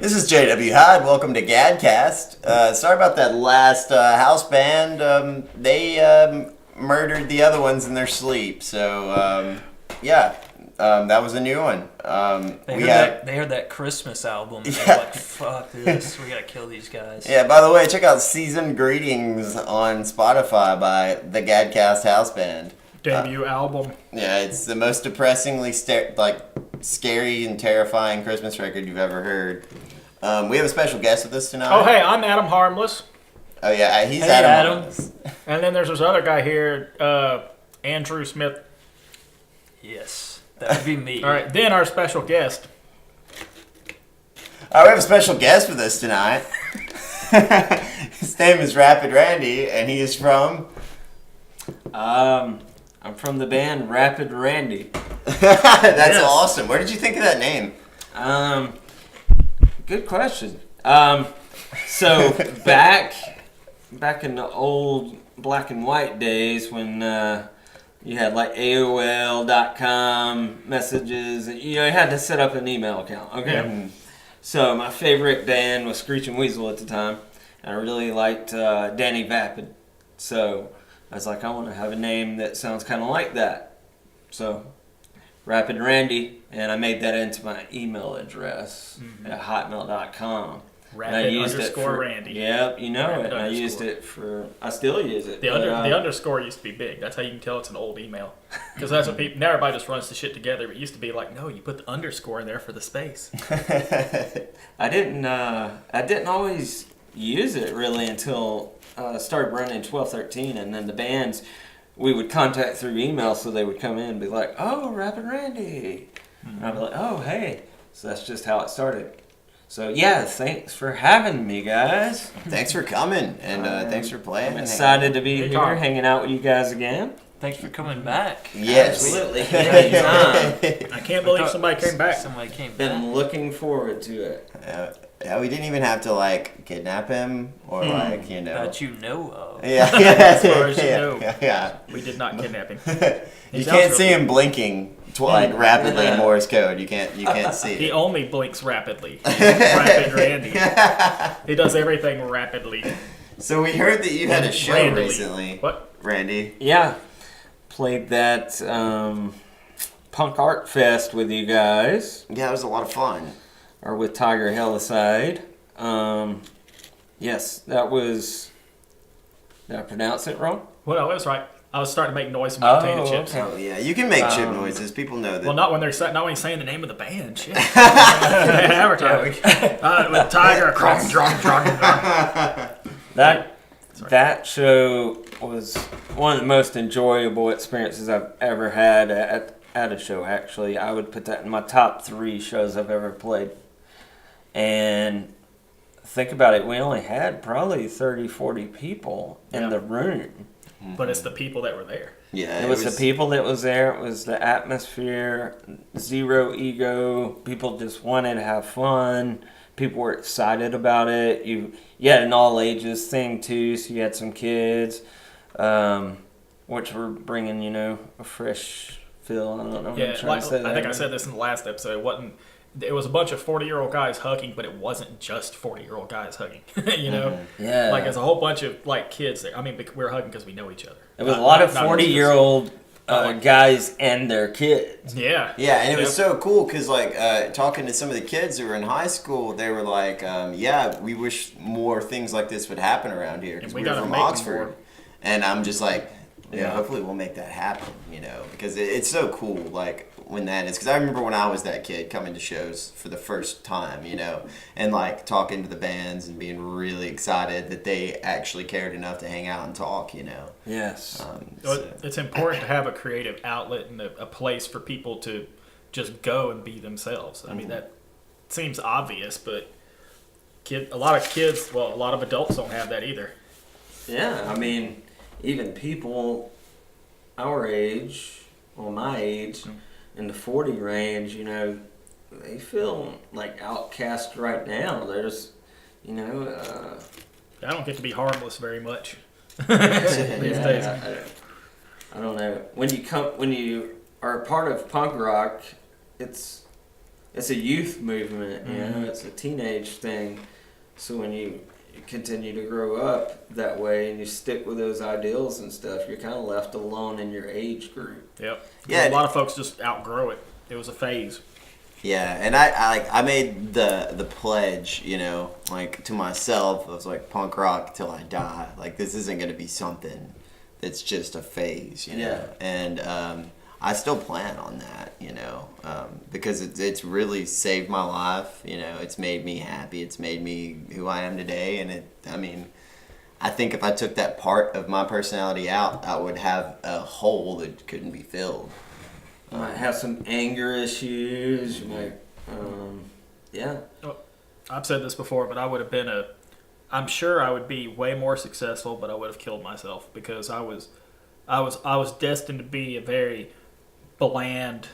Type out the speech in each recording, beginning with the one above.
This is J.W. Hyde. Welcome to GADcast. Sorry about that last house band. They murdered the other ones in their sleep. So, that was a new one. They heard that Christmas album. And they're like, fuck this. We gotta kill these guys. Yeah, by the way, check out Season Greetings on Spotify by the GADcast House Band. Debut album. Yeah, it's the most depressingly scary and terrifying Christmas record you've ever heard. We have a special guest with us tonight. Oh, hey, I'm Adam Harmless. Oh, yeah, he's Hey, Adam. Adam. And then there's this other guy here, Andrew Smith. Yes, that would be me. All right, then our special guest. We have a special guest with us tonight. His name is Rapid Randy, and he is from... I'm from the band Rapid Randy. That's awesome. Where did you think of that name? Good question. So back in the old black and white days when you had like AOL.com messages, you had to set up an email account. Okay. Yep. So my favorite band was Screeching Weasel at the time, and I really liked Danny Vapid. So I was like, I want to have a name that sounds kind of like that. So Rapid Randy, and I made that into my email address at hotmail.com. Rapid_Randy. Yep, you know Rapid it. And I used it I still use it. The underscore used to be big. That's how you can tell it's an old email. Because that's what people, now everybody just runs the shit together. It used to be like, no, you put the underscore in there for the space. I didn't always use it really until I started running 1213, and then the bands we would contact through email, so they would come in and be like, oh, Rapid Randy. And I'd be like, oh, hey. So that's just how it started. So, yeah, thanks for having me, guys. Thanks for coming, and thanks for playing. I'm excited to be here, hanging out with you guys again. Thanks for coming back. Yes. Absolutely. Anytime. I can't believe somebody came back. Somebody came back. Been looking forward to it. Yeah, we didn't even have to, kidnap him or, That you know of. Yeah. As far as you know. Yeah. We did not kidnap him. You can't see him blinking rapidly in Morse code. You can't see He it. only blinks rapidly. Rapid Randy. He does everything rapidly. So we heard that you had a show Randomly. recently. What? Randy? Yeah. Played that Punk Art Fest with you guys. Yeah, it was a lot of fun. Or with Tiger Helicide. Yes, that was... Did I pronounce it wrong? Well, no, it was right. I was starting to make noise when potato chips. okay. Oh yeah, you can make chip noises. People know that. Well, not when he's saying the name of the band. Shit. Advertising. With Tiger, That show was one of the most enjoyable experiences I've ever had at a show, actually. I would put that in my top 3 shows I've ever played. And think about it, we only had probably 30, 40 people in the room. But it's the people that were there. Yeah, It was the people that was there. It was the atmosphere, zero ego. People just wanted to have fun. people were excited about it. You had an all ages thing too, so you had some kids, which were bringing a fresh feel. I don't know. Yeah, I'm trying to say that. I think I said this in the last episode. It was a bunch of 40-year-old guys hugging, but it wasn't just 40-year-old guys hugging. Yeah, like there's a whole bunch of like kids there. I mean, we're hugging because we know each other. it was a lot of 40-year-old guys and their kids. Yeah, and it was so cool because like talking to some of the kids who were in high school, they were like, we wish more things like this would happen around here because we we're gotta from make Oxford, more. and I'm just like, hopefully we'll make that happen, because it's so cool, like when that is, because I remember when I was that kid coming to shows for the first time, and like talking to the bands and being really excited that they actually cared enough to hang out and talk, Yes. It's important to have a creative outlet and a place for people to just go and be themselves. I mean, that seems obvious, but a lot of adults don't have that either. Yeah, I mean, even people our age, or my age, in the 40 range, they feel like outcast right now. There's, I don't get to be harmless very much these yeah, days. I don't know. When you are a part of punk rock, it's a youth movement. It's a teenage thing. So when you continue to grow up that way and you stick with those ideals and stuff, you're kind of left alone in your age group. Yep. Yeah. A lot of folks just outgrow it. It was a phase. Yeah, and I made the pledge, like to myself. I was like, punk rock till I die. Like, this isn't going to be something that's just a phase, Yeah. And I still plan on that, because it's really saved my life. It's made me happy. It's made me who I am today. And I think if I took that part of my personality out, I would have a hole that couldn't be filled. You might have some anger issues. You might, I've said this before, but I would have been I'm sure I would be way more successful, but I would have killed myself because I was destined to be a very bland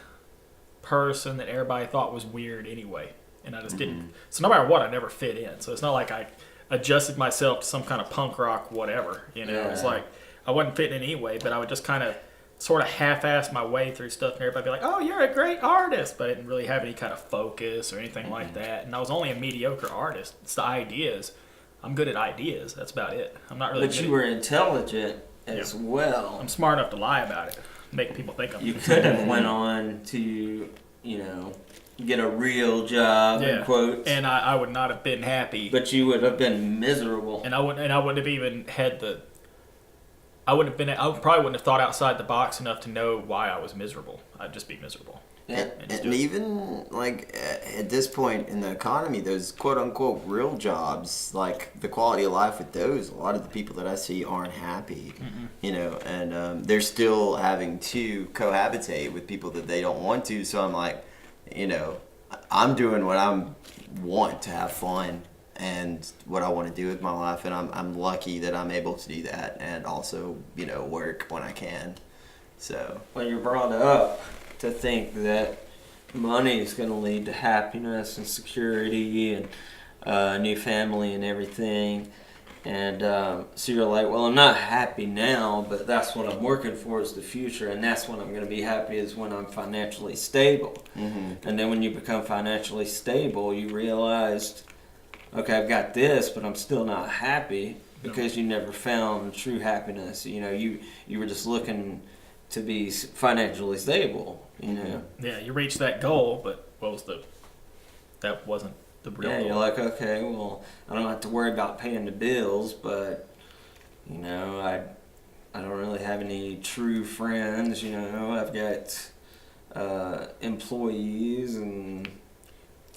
person that everybody thought was weird anyway, and I just didn't. So no matter what, I never fit in. So it's not like I adjusted myself to some kind of punk rock whatever. It's like I wasn't fitting in anyway, but I would just kind of sort of half-ass my way through stuff, and everybody would be like, "Oh, you're a great artist," but I didn't really have any kind of focus or anything like that. And I was only a mediocre artist. It's the ideas. I'm good at ideas. That's about it. I'm not really. But you were intelligent as well. I'm smart enough to lie about it, make people think I'm. You could have went on to, get a real job, in quotes. And I would not have been happy. But you would have been miserable. And I wouldn't have even had I probably wouldn't have thought outside the box enough to know why I was miserable. I'd just be miserable. Yeah. And even like at this point in the economy, those quote unquote real jobs, like the quality of life with those, a lot of the people that I see aren't happy, and they're still having to cohabitate with people that they don't want to. So I'm like, I'm doing what I want to have fun and what I want to do with my life, and I'm lucky that I'm able to do that and also work when I can. So Well, you're brought up to think that money is going to lead to happiness and security and a new family and everything, and so you're like, well, I'm not happy now, but that's what I'm working for is the future, and that's when I'm going to be happy is when I'm financially stable. And then when you become financially stable, you realized, okay, I've got this, but I'm still not happy because you never found true happiness. You were just looking to be financially stable. Yeah, you reached that goal, but that wasn't the real goal. You're like, okay, well, I don't have to worry about paying the bills, but I don't really have any true friends. I've got employees, and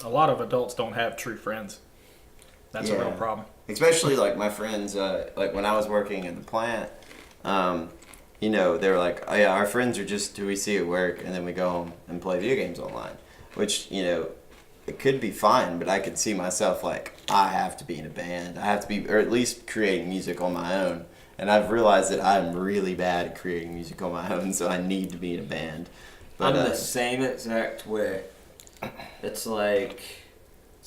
a lot of adults don't have true friends. That's a real problem. Especially like my friends, like when I was working in the plant, they were like, oh yeah, our friends are just who we see at work, and then we go home and play video games online, which, it could be fine, but I could see myself like, I have to be in a band. I have to be, or at least creating music on my own. And I've realized that I'm really bad at creating music on my own, so I need to be in a band. But, I'm the same exact way. It's like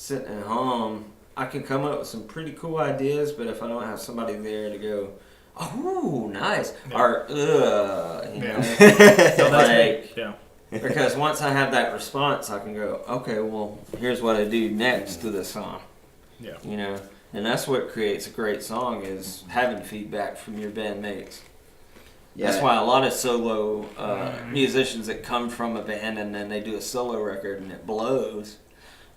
sitting at home, I can come up with some pretty cool ideas, but if I don't have somebody there to go, oh, nice, or you know, So that's like, yeah. because once I have that response, I can go, okay, well, here's what I do next to this song. Yeah. You know, and that's what creates a great song is having feedback from your bandmates. Yeah. That's why a lot of solo musicians that come from a band and then they do a solo record and it blows,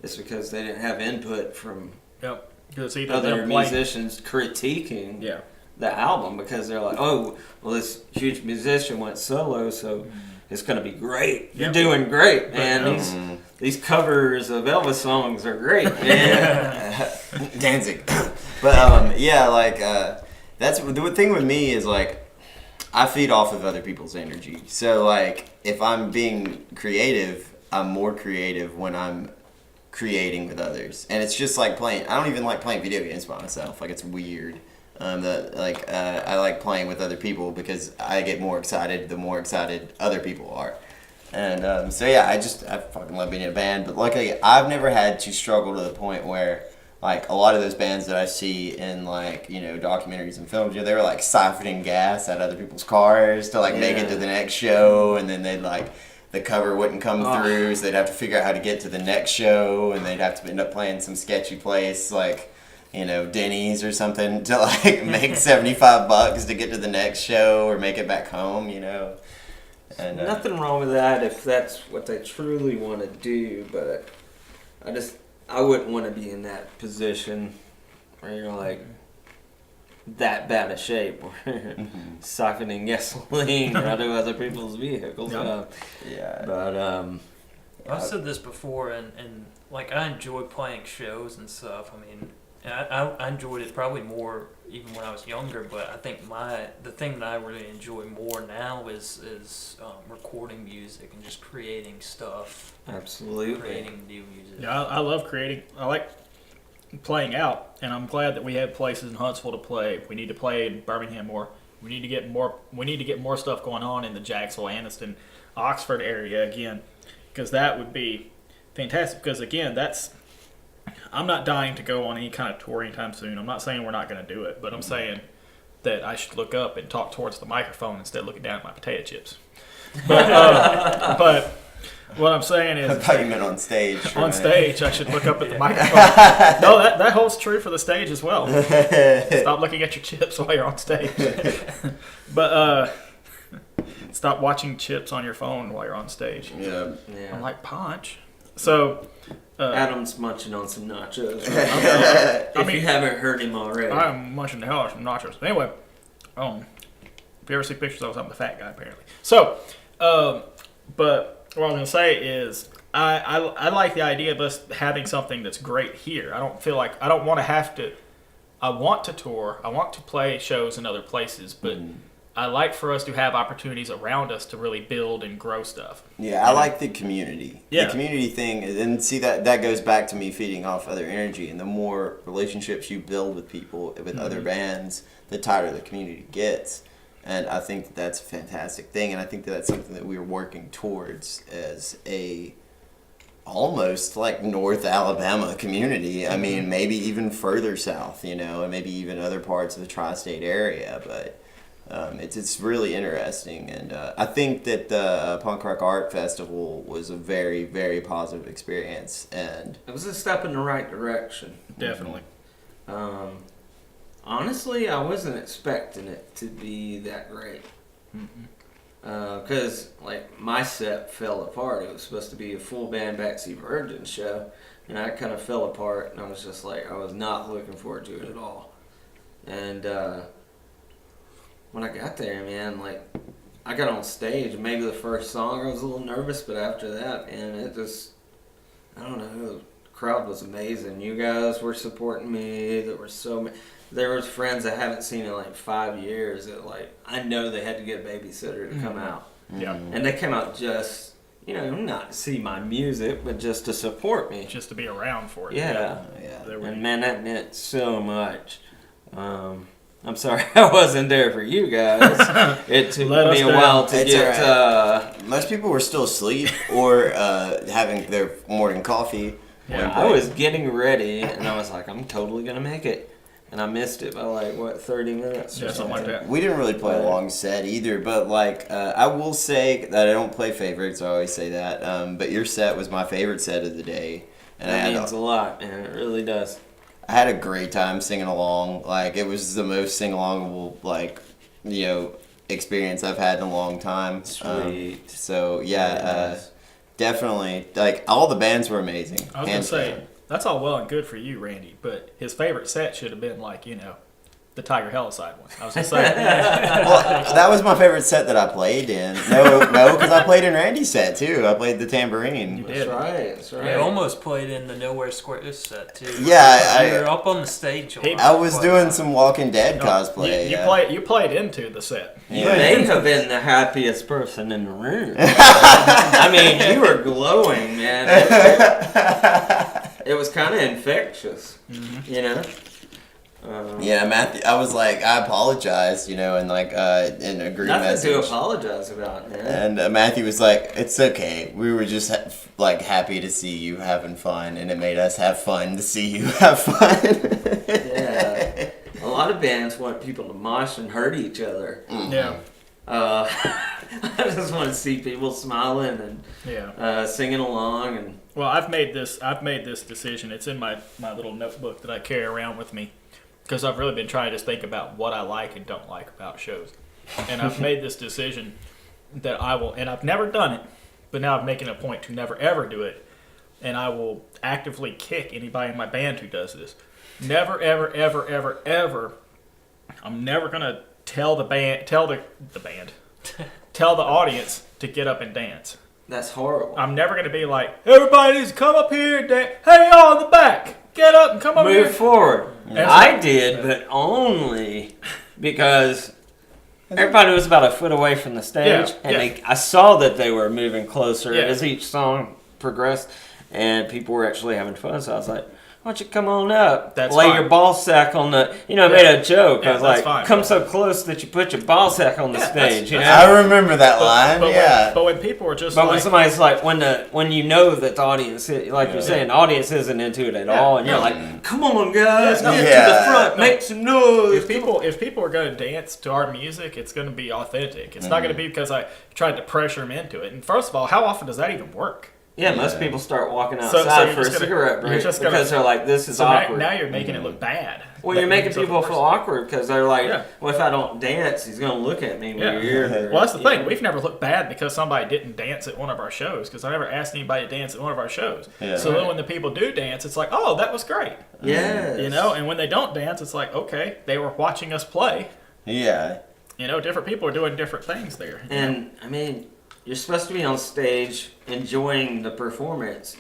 it's because they didn't have input from Yep. Because either other they're playing. musicians critiquing Yeah. the album because they're like, oh, well, this huge musician went solo, so it's going to be great. You're Yep. doing great, man. These covers of Elvis songs are great, man. Danzig. But yeah, like that's the thing with me is like I feed off of other people's energy. So like if I'm being creative, I'm more creative when I'm creating with others. And it's just like playing. I don't even like playing video games by myself. Like it's weird. I like playing with other people because I get more excited the more excited other people are. And so yeah, I fucking love being in a band. But luckily, I've never had to struggle to the point where like a lot of those bands that I see in like, you know, documentaries and films, you know, they were like siphoning gas out of other people's cars to like make it to the next show, and then they'd like the cover wouldn't come through, so they'd have to figure out how to get to the next show, and they'd have to end up playing some sketchy place like, you know, Denny's or something to like make $75 to get to the next show or make it back home, you know. And Nothing wrong with that if that's what they truly want to do, but I wouldn't want to be in that position where you're like that bad a shape where siphoning gasoline out of other people's vehicles. yeah. But I've said this before, and like I enjoy playing shows and stuff. I mean, I enjoyed it probably more even when I was younger. But I think the thing that I really enjoy more now is recording music and just creating stuff. absolutely. Creating new music. Yeah, I love creating. I like playing out, and I'm glad that we have places in Huntsville to play. We need to play in Birmingham more. We need to get more. We need to get more stuff going on in the Jacksonville, Anniston, Oxford area again, because that would be fantastic. Because again, I'm not dying to go on any kind of tour anytime soon. I'm not saying we're not going to do it, but I'm saying that I should look up and talk towards the microphone instead of looking down at my potato chips. But what I'm saying is, I thought you meant on stage. on stage, I should look up at the microphone. No, that holds true for the stage as well. Stop looking at your chips while you're on stage. But stop watching chips on your phone while you're on stage. Yeah. I'm like, Punch. So Adam's munching on some nachos. I If mean, you haven't heard him already. I'm munching the hell out of some nachos. Anyway, if you ever see pictures of us, I'm the fat guy apparently. So, but what I was gonna say is, I like the idea of us having something that's great here. I don't feel like I don't want to have to. I want to tour. I want to play shows in other places, but I like for us to have opportunities around us to really build and grow stuff. Yeah, I like the community. Yeah. The community thing, and see that goes back to me feeding off other energy. And the more relationships you build with people, with other bands, the tighter the community gets. And I think that's a fantastic thing. And I think that's something that we're working towards as a almost like North Alabama community. I mean, maybe even further south, you know, and maybe even other parts of the tri-state area. But it's really interesting, and I think that the Punk Rock Art Festival was a very, very positive experience, and It was a step in the right direction. Definitely. Honestly, I wasn't expecting it to be that great. Because, like, my set fell apart. It was supposed to be a full band Backseat Virgins show, and I kind of fell apart, and I was just like, I was not looking forward to it at all. And when I got there, man, like, I got on stage, maybe the first song I was a little nervous, but after that, man, it just, I don't know, the crowd was amazing. You guys were supporting me. There was friends I haven't seen in like 5 years that, like, I know they had to get a babysitter to come out. Yeah. And they came out just, you know, not to see my music, but just to support me. Just to be around for it. Yeah. There we And man, that meant so much. I'm sorry I wasn't there for you guys. It took Let us me a down. while to It's get. most people were still asleep or having their morning coffee. Yeah. I was getting ready, and I was like, I'm totally gonna make it, and I missed it by like what 30 minutes. Yeah, something like that. We didn't really play a long set either, but like I will say that I don't play favorites. I always say that. But your set was my favorite set of the day, and That means a lot, man. It really does. I had a great time singing along. Like it was the most sing-alongable experience I've had in a long time. Sweet. So Very nice. definitely, like all the bands were amazing. I was gonna hands say down. that's all well and good for you, Randy, but his favorite set should have been like the Tiger Helicide one. I was gonna say. Well, that was my favorite set that I played in. No, because I played in Randy's set too. I played the tambourine. You That's did. right. That's right. I almost played in the Nowhere Square set too. Yeah, you were up on the stage. I was doing some Walking Dead cosplay. You played into the set. You may have been the happiest person in the room. I mean, you were glowing, man. It was kind of infectious, you know? Yeah, Matthew. I was like, I apologize, and like in a group Nothing message. to apologize about, man. And Matthew was like, "It's okay. We were just happy to see you having fun, and it made us have fun to see you have fun." Yeah. A lot of bands want people to mosh and hurt each other. Yeah. I just want to see people smiling and Yeah. singing along. And Well, I've made this decision. It's in my little notebook that I carry around with me because I've really been trying to think about what I like and don't like about shows. And I've made this decision that I will, and I've never done it, but now I'm making a point to never ever do it. And I will actively kick anybody in my band who does this. Never, ever, ever, ever, ever. I'm never gonna tell the audience to get up and dance. that's horrible. I'm never gonna be like, everybody needs to come up here and dance. Hey, y'all in the back, get up and come up here. Move forward. Yeah. I did, but only because everybody was about a foot away from the stage, Yeah, and I saw that they were moving closer Yeah. as each song progressed, and people were actually having fun. So I was like, "Why don't you come on up? That's Lay fine. your ball sack on the." I Yeah. made a joke. Yeah, I was that's like, fine. "Come so close that you put your ball sack on the Yeah, stage." You know. I remember that line. But when people are just But when like, somebody's like, when you know that the audience, like you're saying, the audience isn't into it at all, and you're like, come on, guys, get to the Yeah. front, make some noise. if people are going to dance to our music, it's going to be authentic. It's not going to be because I tried to pressure them into it. And first of all, how often does that even work? Yeah, most people start walking So outside you're for a just gonna- cigarette you're break just gonna- because they're like, this is So awkward. now you're making it look bad. Well, you're making So the people feel person- awkward because they're like, Yeah. well, if I don't dance, he's going to look at me Yeah. weird. Or, Well, that's the you thing. know. We've never looked bad because somebody didn't dance at one of our shows because I never asked anybody to dance at one of our shows. Yeah. So then when the people do dance, it's like, oh, that was great. Yes. And when they don't dance, it's like, okay, they were watching us play. Yeah. Different people are doing different things there. And, I mean, you're supposed to be on stage enjoying the performance.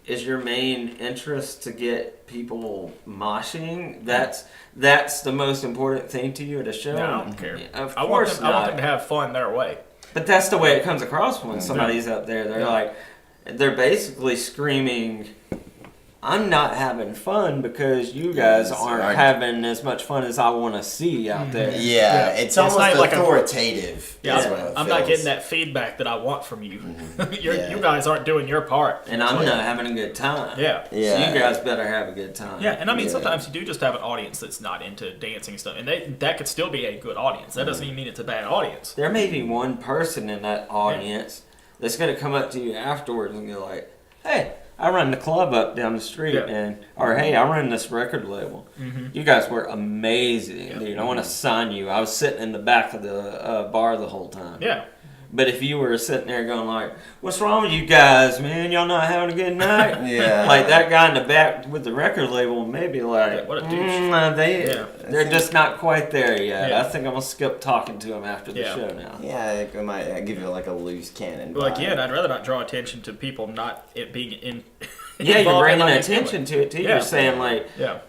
Is your main interest to get people moshing? That's the most important thing to you at a show? No, I don't care. Of I want course them, I want not. them to have fun their way. But that's the way it comes across when somebody's up there. They're like, they're basically screaming, I'm not having fun because you guys aren't having as much fun as I want to see out there. Yeah, Yeah. it's It's almost not like a- authoritative. Yeah, is what it I'm not feels. getting that feedback that I want from you. Yeah. You guys aren't doing your part. And I'm not having a good time. Yeah. So you guys better have a good time. Yeah, and I mean, Yeah. sometimes you do just have an audience that's not into dancing and stuff, and that could still be a good audience. That doesn't even mean it's a bad audience. There may be one person in that audience that's going to come up to you afterwards and go like, hey, I run the club up down the street, Yeah. or hey, I run this record label. You guys were amazing, dude. I want to sign you. I was sitting in the back of the bar the whole time. Yeah. But if you were sitting there going like, what's wrong with you guys, man? Y'all not having a good night? Yeah. Like that guy in the back with the record label may be like, Yeah, what a douche. they're just not quite there yet. Yeah. I think I'm going to skip talking to him after the Yeah. show now. Yeah, it might give you like a loose cannon. Well, vibe. again, I'd rather not draw attention to people not it being in. Yeah, you're involved in bringing like attention to it too. Yeah. You're saying like, Yeah.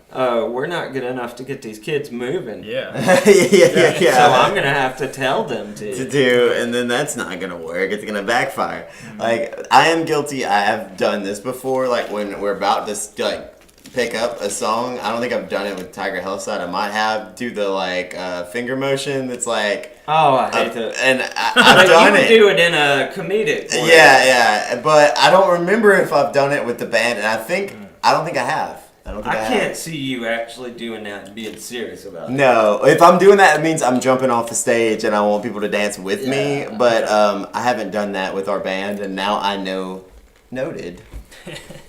we're not good enough to get these kids moving. Yeah. yeah. So I'm gonna have to tell them to do, and then that's not gonna work. It's gonna backfire. Like I am guilty. I have done this before. Like when we're about to like pick up a song. I don't think I've done it with Tiger Hillside. I might have do the like finger motion. That's like I hate that. And I've done it. You do it in a comedic way. Yeah, but I don't remember if I've done it with the band, and I don't think I have. I can't see you actually doing that and being serious about it. No, if I'm doing that, it means I'm jumping off the stage and I want people to dance with me. But I haven't done that with our band, and now I know. Noted.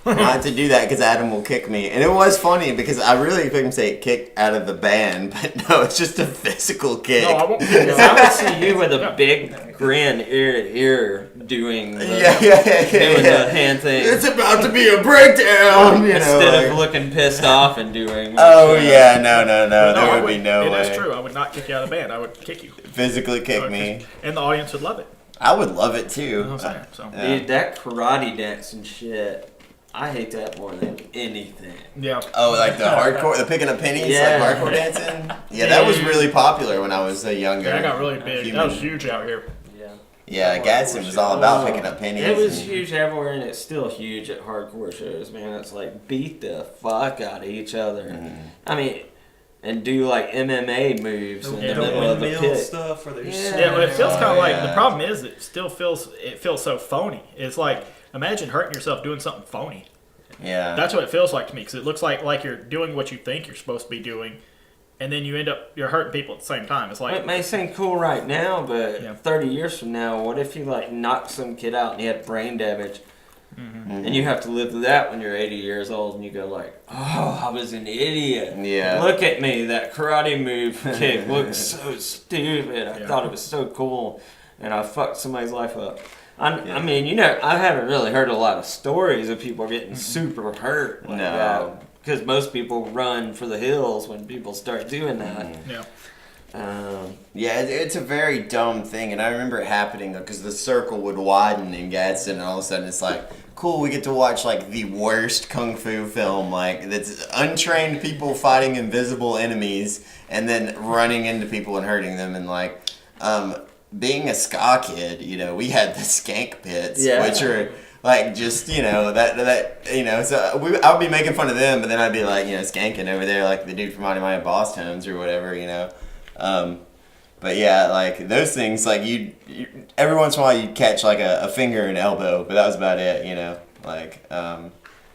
Not to do that because Adam will kick me. And it was funny because I really expect him to say kick out of the band, but no, it's just a physical kick. No, I won't. I would see you with a big grin ear to ear doing the, the hand thing. It's about to be a breakdown, Instead of looking pissed off and doing no, there would be no way. It is true. I would not kick you out of the band. I would kick you. Physically kick me. And the audience would love it. I would love it too. You know what I'm saying? So. Yeah. Dude, that karate dance and shit, I hate that more than anything. Yeah. Oh, like the hardcore, the picking up pennies, Yeah. like hardcore dancing? Yeah, that was really popular when I was younger. Yeah, I got really big. That was huge out here. Yeah, Gadsden was all about picking up pennies. It was huge everywhere, and it's still huge at hardcore shows, man. It's like beat the fuck out of each other. Mm-hmm. I mean, and do like MMA moves in the middle of the pit. Stuff where But it feels kind of like the problem is it still feels so phony. It's like imagine hurting yourself doing something phony. Yeah, that's what it feels like to me because it looks like you're doing what you think you're supposed to be doing, and then you're hurting people at the same time. It's like It may seem cool right now, but Yeah. 30 years from now, what if you like knocked some kid out and he had brain damage? And you have to live with that when you're 80 years old, and you go like, "Oh, I was an idiot. Yeah. Look at me. That karate move kick looks so stupid. I thought it was so cool, and I fucked somebody's life up." I mean, I haven't really heard a lot of stories of people getting super hurt like that, because most people run for the hills when people start doing that. It's a very dumb thing, and I remember it happening though, because the circle would widen in Gadsden, and all of a sudden it's like, cool, we get to watch like the worst kung fu film, like that's untrained people fighting invisible enemies and then running into people and hurting them, and like, being a ska kid, we had the skank pits, which are like just so I would be making fun of them, but then I'd be like skanking over there like the dude from Mighty Mighty Boss Tones or whatever, But yeah, like those things, like you every once in a while you'd catch like a finger and elbow, but that was about it,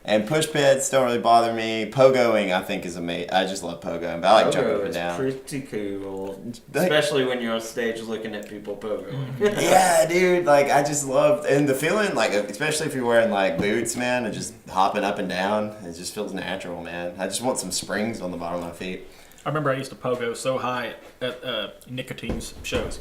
and push pits don't really bother me. Pogoing I think is amazing. I just love pogoing, but I like jumping up and down. Pretty cool, especially when you're on stage looking at people pogoing. Yeah, dude, like I just love, and the feeling, like especially if you're wearing like boots, man, and just hopping up and down, it just feels natural, man. I just want some springs on the bottom of my feet. I remember I used to pogo so high at Nicotine's shows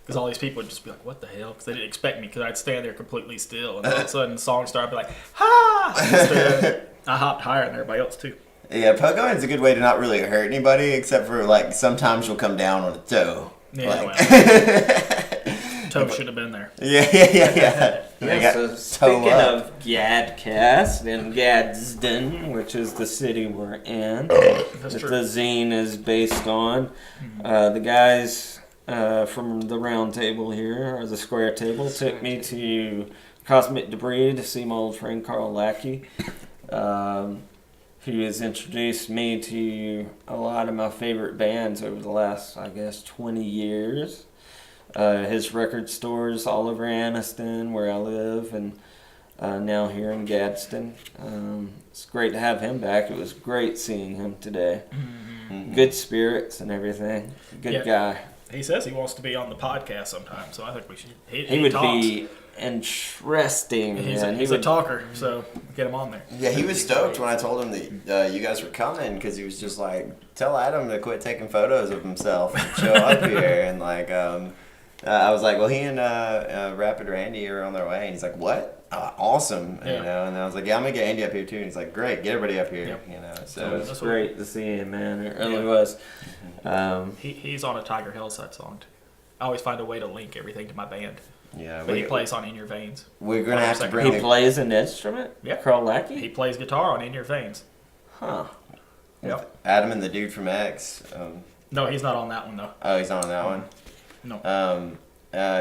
because all these people would just be like, "What the hell?" Because they didn't expect me because I'd stand there completely still, and all of a sudden the song started, I'd be like, "Ha!" I hopped higher than everybody else too. Yeah, pogoing is a good way to not really hurt anybody, except for like sometimes you'll come down on a toe. Toe should have been there. Yeah. So speaking of GADcast and Gadsden, which is the city we're in, that the zine is based on, the guys from the round table here, or the square table, took me to Cosmic Debris to see my old friend Carl Lackey, who has introduced me to a lot of my favorite bands over the last, 20 years. His record stores all over Anniston, where I live, and now here in Gadsden. It's great to have him back. It was great seeing him today. Mm-hmm. Good spirits and everything. Good guy. He says he wants to be on the podcast sometime, so I think we should. He would be interesting. He's a talker, so get him on there. Yeah, he was stoked when I told him that you guys were coming, because he was just like, tell Adam to quit taking photos of himself and show up here, and like. I was like, well, he and Rapid Randy are on their way, and he's like, what? Awesome, and I was like, yeah, I'm gonna get Andy up here too, and he's like, great, get everybody up here, So it was great to see him, man. It really was. He's on a Tiger Hillside song too. I always find a way to link everything to my band. Yeah, but he plays on In Your Veins. We're gonna have to bring. He plays an instrument. Yeah, Carl Lackey. He plays guitar on In Your Veins. Huh. Yep. Adam and the dude from X. No, he's not on that one though. Oh, he's not on that one. No.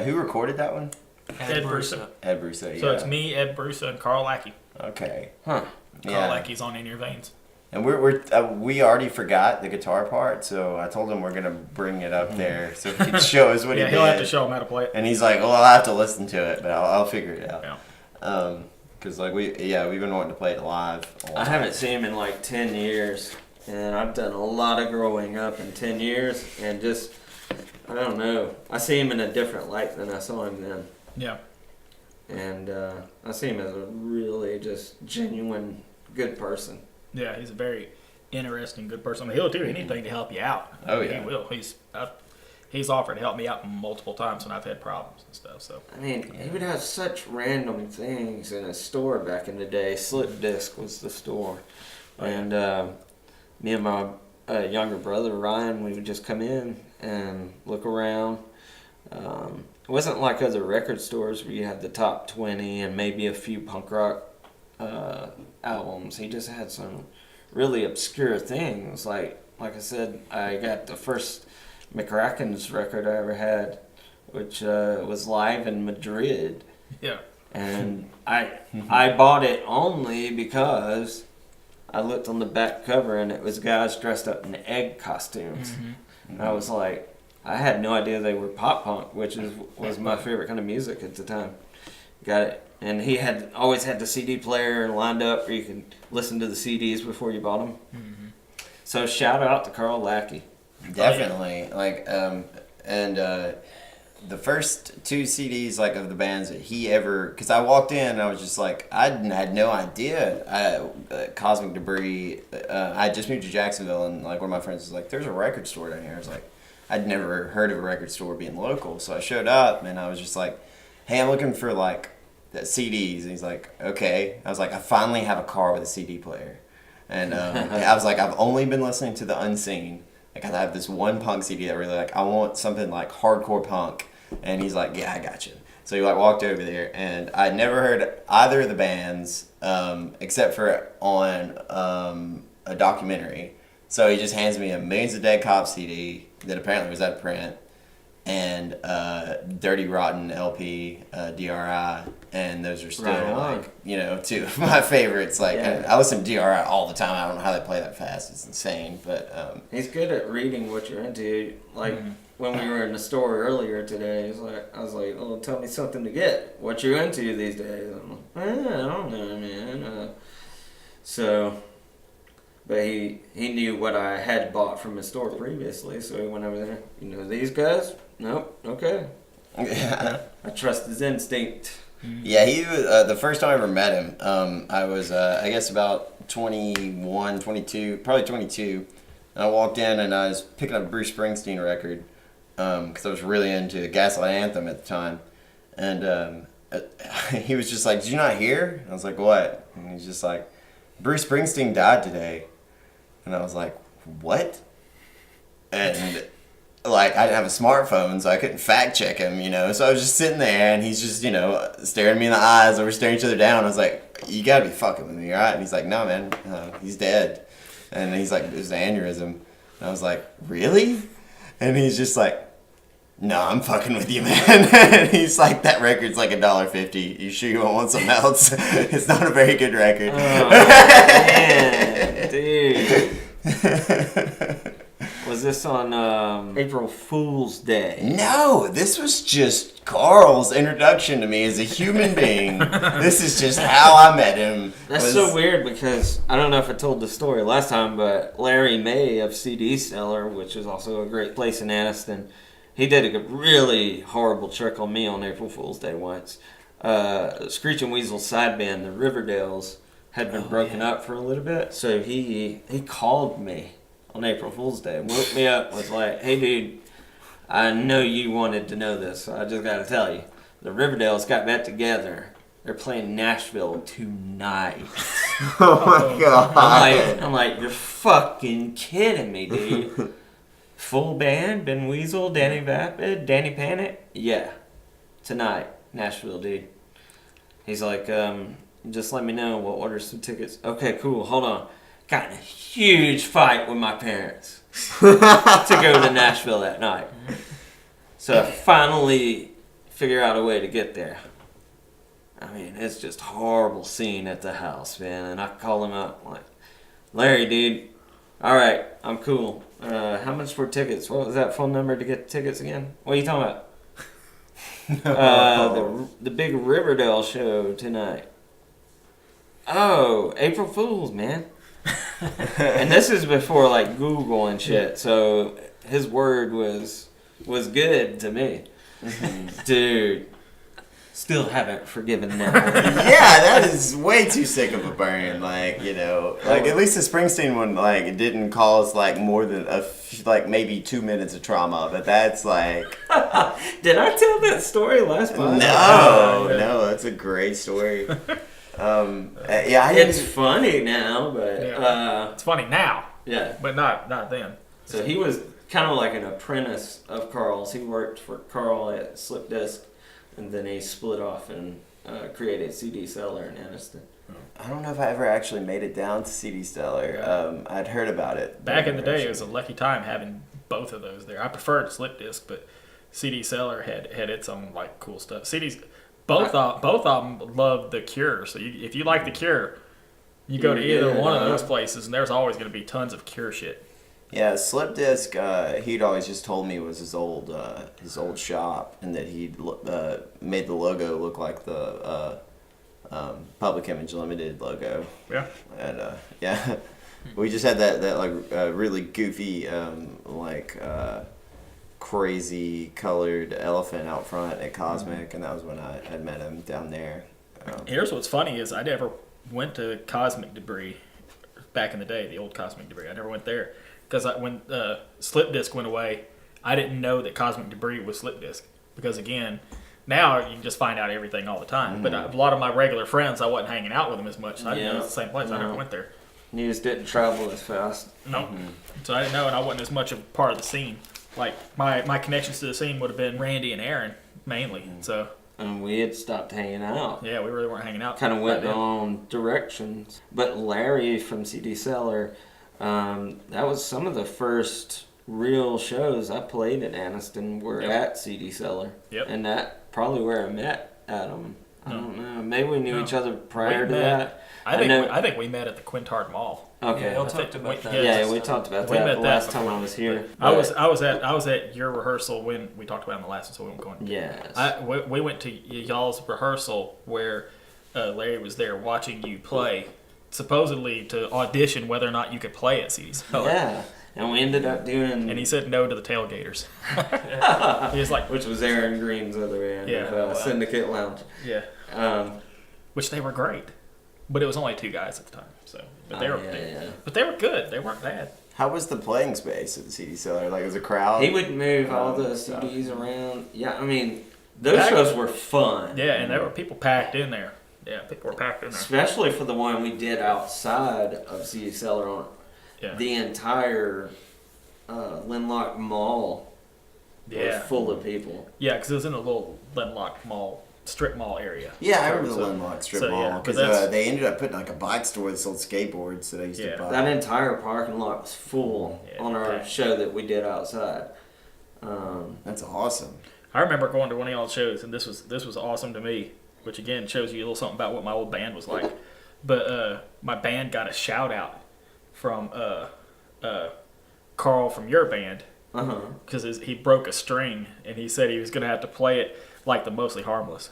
Who recorded that one? Ed Brusa. Ed Brusa, yeah. So it's me, Ed Brusa, and Carl Lackey. Okay. Huh. Carl Lackey's on In Your Veins. And we already forgot the guitar part, so I told him we're gonna bring it up there so he can show us what he Yeah, did. he'll have to show him how to play it. And he's like, "Well, I'll have to listen to it, but I'll figure it out." Yeah. Because we've been wanting to play it live. I haven't seen him in like 10 years, and I've done a lot of growing up in 10 years, and just, I don't know. I see him in a different light than I saw him then. Yeah. And I see him as a really just genuine good person. Yeah, he's a very interesting, good person. I mean, he'll do anything to help you out. Oh, yeah. He will. He's offered to help me out multiple times when I've had problems and stuff. So I mean, he would have such random things in his store back in the day. Slip Disc was the store. And me and my younger brother, Ryan, we would just come in and look around. It wasn't like other record stores where you had the top 20 and maybe a few punk rock albums. He just had some really obscure things. Like I said, I got the first McRacken's record I ever had, which was live in Madrid. yeah. And I bought it only because I looked on the back cover and it was guys dressed up in egg costumes. Mm-hmm. And I was like, I had no idea they were pop punk, which was my favorite kind of music at the time. Got it. And he had always had the CD player lined up where you could listen to the CDs before you bought them. Mm-hmm. So shout out to Carl Lackey. Definitely. The first two CDs of the bands that he ever, because I walked in and I was just like, I had no idea. Cosmic Debris. I had just moved to Jacksonville and one of my friends was like, "There's a record store down here." I was like, I'd never heard of a record store being local, so I showed up and I was just like, "Hey, I'm looking for the CDs." And he's like, "Okay." I was like, "I finally have a car with a CD player," and I was like, "I've only been listening to the Unseen. I have this one punk CD that I really I want something hardcore punk." And he's like, "Yeah, I got you." So he walked over there, and I'd never heard either of the bands except for on a documentary. So he just hands me a Millions of Dead Cops CD that apparently was out of print, and Dirty Rotten LP, DRI, and those are still two of my favorites. I listen to DRI all the time. I don't know how they play that fast. It's insane, but he's good at reading what you're into. When we were in the store earlier today, I was like, "Oh, tell me something to get. What you into these days?" I'm like, "I don't know, man." But he knew what I had bought from his store previously, so he went over there. "You know these guys? Nope. Okay." yeah. I trust his instinct. Yeah, he was the first time I ever met him. I was I guess about 21, 22, probably 22. And I walked in and I was picking up a Bruce Springsteen record because I was really into Gaslight Anthem at the time. And he was just like, "Did you not hear?" I was like, "What?" And he's just like, "Bruce Springsteen died today." And I was like, "What?" And I didn't have a smartphone, so I couldn't fact check him, So I was just sitting there, and he's just, staring me in the eyes, and we're staring each other down. I was like, "You gotta be fucking with me, right?" And he's like, "No, man, he's dead." And he's like, "It was an aneurysm." And I was like, "Really?" And he's just like, "No, I'm fucking with you, man." And he's like, "That record's $1.50. You sure you won't want something else? It's not a very good record." Oh, man, dude. Was this on April Fool's Day? No, this was just Carl's introduction to me as a human being. This is just how I met him. That's so weird because I don't know if I told the story last time, but Larry May of CD Seller, which is also a great place in Anniston, he did a really horrible trick on me on April Fool's Day once. Screeching Weasel's side band, the Riverdales, had been broken up for a little bit, so he called me on April Fool's Day, woke me up, was like, "Hey dude, I know you wanted to know this, so I just gotta tell you. The Riverdales got back together. They're playing Nashville tonight." Oh my god. I'm like, "You're fucking kidding me, dude." Full band, Ben Weasel, Danny Vapid, Danny Panic? Yeah. Tonight, Nashville, dude. He's like, "Just let me know, we'll order some tickets." "Okay, cool, hold on." Got in a huge fight with my parents to go to Nashville that night. So I finally figure out a way to get there. I mean, it's just a horrible scene at the house, man. And I call him up, like, Larry, dude. All right, I'm cool. How much for tickets? What was that phone number to get tickets again? What are you talking about? The big Riverdale show tonight. Oh, April Fools, man. And this is before like Google and shit, so his word was good to me. Dude, still haven't forgiven that one. Yeah, that is way too sick of a burn. Like, you know, like at least the Springsteen one, like, it didn't cause like more than like maybe 2 minutes of trauma, but that's like. Did I tell that story last podcast? No, that's a great story. Yeah, it's funny now, but it's funny now. Yeah, but not then. So he was kind of like an apprentice of Carl's. He worked for Carl at Slip Disc, and then he split off and created CD Seller in Anniston. I don't know if I ever actually made it down to CD Stellar. I'd heard about it. Back in the day, it was a lucky time having both of those there. I preferred Slip Disc, but CD Seller had its own like cool stuff. CDs, both of them loved The Cure. So if you like The Cure, you go to either one of those places, and there's always going to be tons of Cure shit. Yeah, Slip Disc, he'd always just told me was his old shop, and that he'd made the logo look like the Public Image Limited logo. Yeah. And yeah, we just had that like really goofy crazy colored elephant out front at Cosmic, and that was when I had met him down there. Here's what's funny is I never went to Cosmic Debris back in the day, the old Cosmic Debris. I never went there. Because when Slip Disc went away, I didn't know that Cosmic Debris was Slip Disc. Because again, now you can just find out everything all the time. But a lot of my regular friends, I wasn't hanging out with them as much. So I didn't know it's the same place. I never went there. You just didn't travel as fast. No. So I didn't know, and I wasn't as much of a part of the scene. Like, my connections to the scene would have been Randy and Aaron, mainly. So. And we had stopped hanging out. Yeah, we really weren't hanging out. Kind of went in our own directions. But Larry from CD Seller... that was some of the first real shows I played at Anniston were at CD Seller. Yep. And that probably where I met Adam. I don't know. Maybe we knew each other prior to that. I think we met at the Quintard Mall. Okay. Yeah, we talked about that. Yeah, we talked about that the last time I was here. I was at your rehearsal when we talked about it in the last one, so we won't go into it. Yes. We went to y'all's rehearsal where Larry was there watching you play, supposedly to audition whether or not you could play at CD Seller. Yeah, and we ended up doing... And he said no to the tailgaters. He was like... Which was Aaron Green's other end of Syndicate Lounge. Yeah. Which they were great. But it was only two guys at the time. So, but they were good. They weren't bad. How was the playing space at the CD Seller? Like, was a crowd? He would move all the CDs around. Yeah, I mean, those shows were fun. Yeah, and there were people packed in there. Yeah, people were packed in there. Especially for the one we did outside of CD Seller on the entire Linlock Mall was full of people. Yeah, because it was in a little Linlock Mall, strip mall area. Yeah, I remember the Linlock strip mall. Because they ended up putting like a bike store that sold skateboards that I used to buy. That entire parking lot was full on our show that we did outside. That's awesome. I remember going to one of y'all's shows, and this was awesome to me. Which again shows you a little something about what my old band was like. But my band got a shout out from Carl from your band because he broke a string and he said he was going to have to play it like the Mostly Harmless.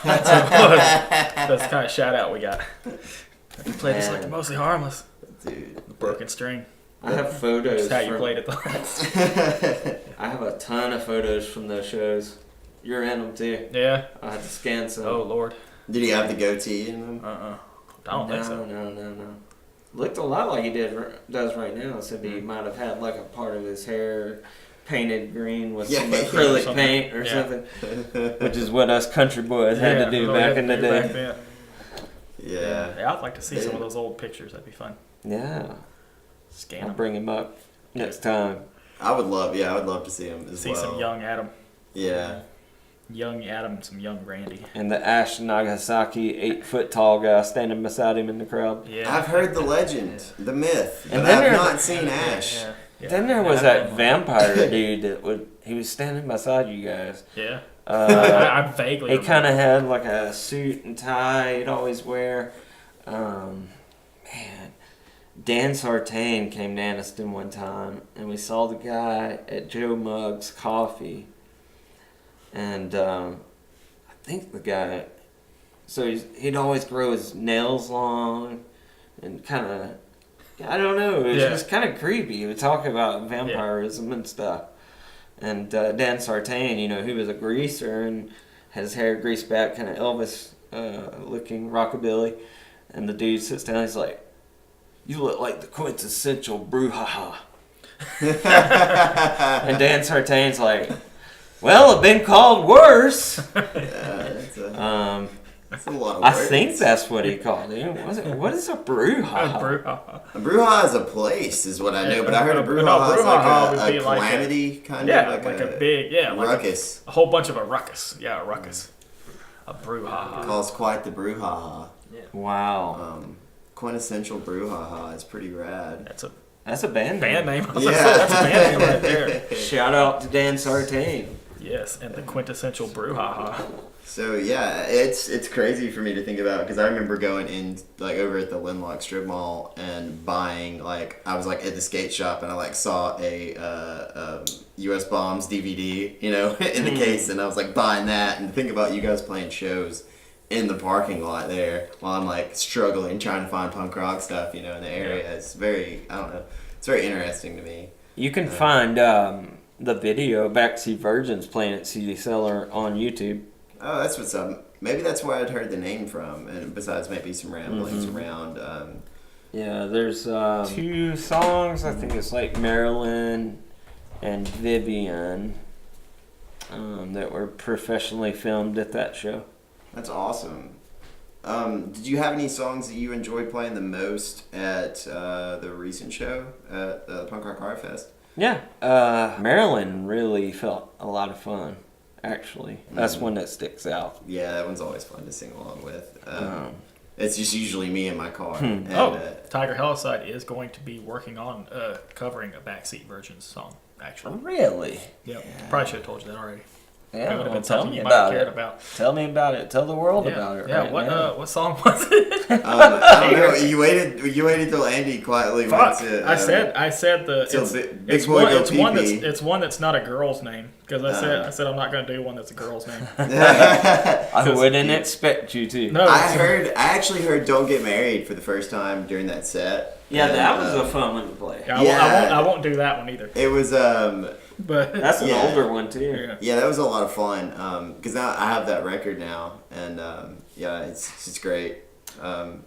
That's the kind of shout out we got. You played this like the Mostly Harmless, dude. The broken string. I have photos. That's how you played it. I have a ton of photos from those shows. You're in them too. Yeah. I had to scan some. Oh Lord. Did he have the goatee in them? I don't think so. No. Looked a lot like he does right now. So he might have had like a part of his hair painted green with some acrylic paint or something. Which is what us country boys had to do back in the day. Yeah. I'd like to see some of those old pictures. That'd be fun. Yeah. Scan I'll them. bring him up next time. I would love to see him as well. See some young Adam. Yeah. Young Adam, some young Randy. And the Ash Nagasaki 8-foot tall guy standing beside him in the crowd. Yeah. I've heard the legend, the myth, and but then I've not seen Ash. Yeah. Then there was that vampire dude he was standing beside you guys. Yeah. I vaguely He kind of had like a suit and tie he'd always wear. Man, Dan Sartain came to Anniston one time, and we saw the guy at Joe Muggs Coffee. And I think the guy, so he'd always grow his nails long and kind of, I don't know, it was just kind of creepy. He would talk about vampirism and stuff. And Dan Sartain, you know, he was a greaser and had his hair greased back, kind of Elvis-looking rockabilly. And the dude sits down, he's like, "You look like the quintessential Brouhaha." And Dan Sartain's like, "Well, I've been called worse." That's a lot of words. I think that's what he called it. What is a Brouhaha? A brouhaha is a place, is what I know, but I heard a brouhaha is like a calamity, kind of like a big, ruckus. Like a whole bunch of a ruckus. Yeah, a ruckus. A brouhaha. It calls quite the brouhaha. Yeah. Wow. Quintessential Brouhaha is pretty rad. That's a band name. Yeah. That's a band name right there. Shout out to Dan Sartain. Yes, and the Quintessential Brouhaha. So yeah, it's crazy for me to think about because I remember going in like over at the Linlock Strip Mall and buying like I was like at the skate shop and I like saw a U.S. Bombs DVD, you know, in the case, and I was like buying that and think about you guys playing shows in the parking lot there while I'm like struggling trying to find punk rock stuff, you know, in the area. It's very, I don't know, it's very interesting to me. You can find the video Backseat Virgins playing at CD Cellar on YouTube. Oh, that's what's up. Maybe that's where I'd heard the name from, and besides maybe some ramblings around. Yeah, there's 2 songs. I think it's like Marilyn and Vivian that were professionally filmed at that show. That's awesome. Did you have any songs that you enjoyed playing the most at the recent show at the Punk Rock Horror Fest? Yeah, Marilyn really felt a lot of fun. Actually, that's one that sticks out. Yeah, that one's always fun to sing along with. It's just usually me in my car. And, Tiger Helicide is going to be working on covering a Backseat Virgins song, actually. Really? Yep. Yeah. Probably should have told you that already. Yeah, would have been tell something me you about might have it. cared about. Tell me about it. Tell the world about it. Yeah. Right What now. what song was it? I don't know. You waited till Andy quietly went to. I said the Big Boy Go Pee-Pee. It's one that's not a girl's name because I said I'm not going to do one that's a girl's name. I wouldn't expect you to. No, I actually heard "Don't Get Married" for the first time during that set. Yeah, And, that was a fun one to play. I won't do that one either. It was But That's an older one too. Yeah, that was a lot of fun. Because now I have that record now, and it's great. That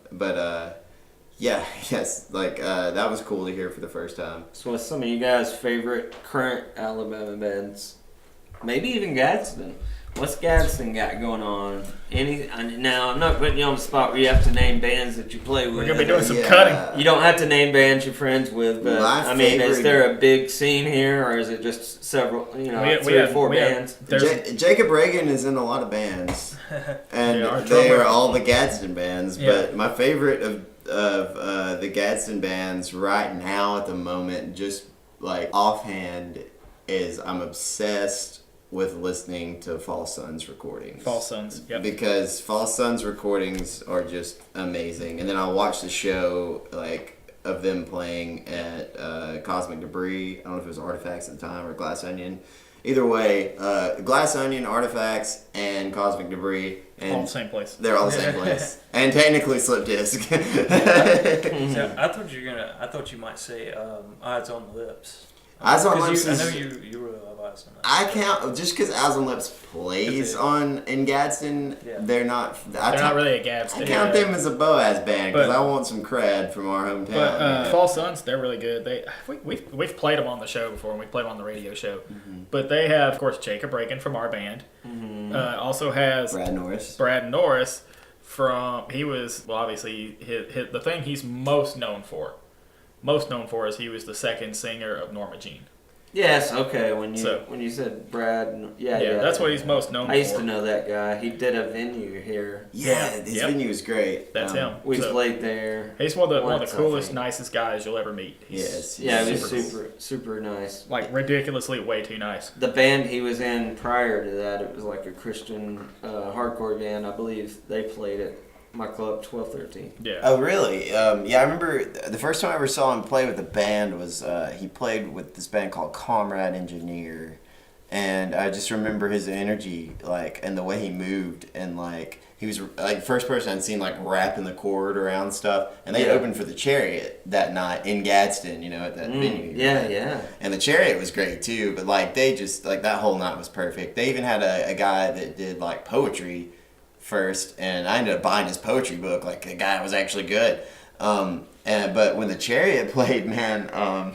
was cool to hear for the first time. So what's some of you guys' favorite current Alabama bands? Maybe even Gadsden. What's Gadsden got going on? Now, I'm not putting you on the spot where you have to name bands that you play with. we're going to be doing some cutting. You don't have to name bands you're friends with, but is there a big scene here, or is it just several, 3 or 4 bands? Jacob Reagan is in a lot of bands, and they are all the Gadsden bands. Yeah. But my favorite of the Gadsden bands right now at the moment, just like offhand, is I'm obsessed with listening to False Sons recordings. False Sons, yep. Because False Sons recordings are just amazing. And then I'll watch the show of them playing at Cosmic Debris. I don't know if it was Artifacts at the time or Glass Onion. Either way, Glass Onion, Artifacts, and Cosmic Debris. And all the same place. They're all the same place. And technically Slip Disc. So I thought you might say Eyes on the Lips. Eyes on Lips I know you really love Eyes on Lips. I count just because Eyes on Lips plays in Gadsden. Yeah. They're not. They're not really a Gadsden. I count them as a Boaz band because I want some cred from our hometown. But False Sons, they're really good. We've played them on the show before, and we played them on the radio show. Mm-hmm. But they have, of course, Jacob Reagan from our band. Mm-hmm. Also has Brad Norris he was obviously the thing he's most known for is he was the second singer of Norma Jean. Yes, okay. When you said Brad, that's what he's most known for. I used to know that guy. He did a venue here. Yeah, his venue is great. That's him. We played there. He's one of the coolest, nicest guys you'll ever meet. He's super nice. Like ridiculously way too nice. The band he was in prior to that, it was like a Christian hardcore band. I believe they played at my club, 1213. Yeah. Oh, really? Yeah, I remember the first time I ever saw him play with the band was he played with this band called Comrade Engineer, and I just remember his energy, like, and the way he moved, and like he was like first person I'd seen like wrapping the cord around stuff, and they opened for the Chariot that night in Gadsden, you know, at that venue. Yeah. And the Chariot was great too, but like they just like that whole night was perfect. They even had a guy that did like poetry first, and I ended up buying his poetry book. Like the guy was actually good. But when the Chariot played, man,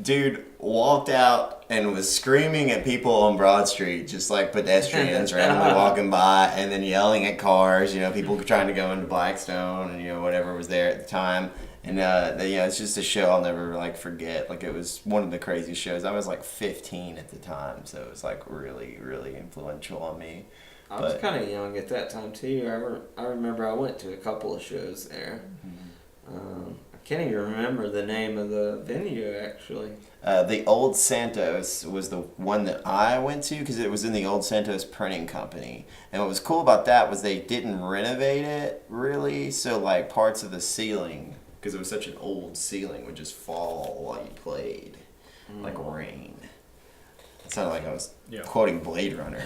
dude walked out and was screaming at people on Broad Street, just like pedestrians randomly walking by, and then yelling at cars. You know, people trying to go into Blackstone, and you know whatever was there at the time. And it's just a show I'll never like forget. Like it was one of the craziest shows. I was like 15 at the time, so it was like really, really influential on me. I was kind of young at that time too. I remember I went to a couple of shows there. I can't even remember the name of the venue actually. The Old Santos was the one that I went to because it was in the Old Santos Printing Company. And what was cool about that was they didn't renovate it really, so like parts of the ceiling, because it was such an old ceiling, would just fall while you played, like rain. It sounded like I was quoting Blade Runner.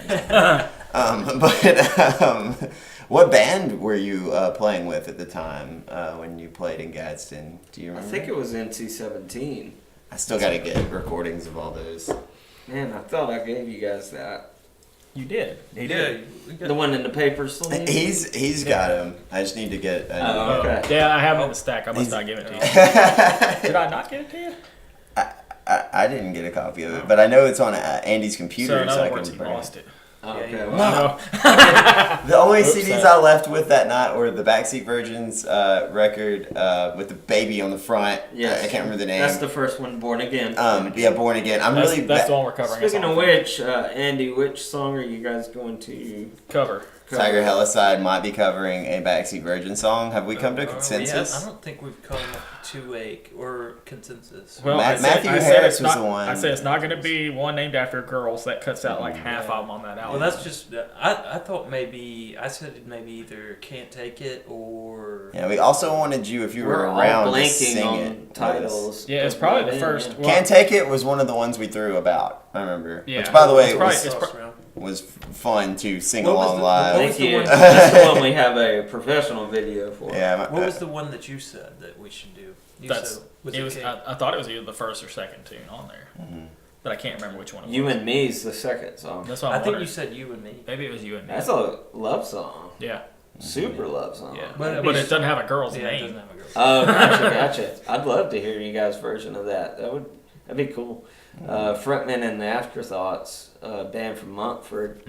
What band were you playing with at the time when you played in Gadsden? Do you remember? I think it was NC-17. I still got to get recordings of all those. Man, I thought I gave you guys that. You did. He did. The one in the paper sleeve? He's got him. I just need to get. Okay. Yeah, I have him in the stack. I must not give it to you. Did I not give it to you? I didn't get a copy of it, but I know it's on Andy's computer, So in other I words, can he bring lost it. Okay. Yeah, Well, The only Oops, CDs I left with that night were the Backseat Virgins record with the baby on the front. yes. I can't remember the name. That's the first one, Born Again. Born Again. That's the one we're covering. Speaking of which, Andy, which song are you guys going to cover. Tiger Helicide might be covering a Backseat Virgin song. Have we come to a consensus? I don't think we've come to a consensus. Well, Matthew I said Harris it's was not, the one. I said it's not going to be one named after girls. That cuts out like half of them on that album. Well, that's just. I thought maybe I said maybe either Can't Take It or. Yeah, we also wanted you, if you were We're all around, to blanking sing on it. titles. Yeah, it's probably the first. Well, Can't Take It was one of the ones we threw about, I remember. Yeah. Which, by the way, It's was fun to sing What was along the- live. what Thank was the you. one- That's the one we have a professional video for. Yeah. What was the one that you said that we should do? You said, I thought it was either the first or second tune on there, Mhm. but I can't remember which one it was. You and Me's the second song. That's what I I'm think you wondering. said You and Me. Maybe it was you and me. That's a love song. Yeah, Super love song. yeah. But But it doesn't have a girl's Yeah, it name. doesn't have a girl. Oh, gotcha. I'd love to hear you guys' version of that. That'd be cool. Frontman and the Afterthoughts, band from Montford,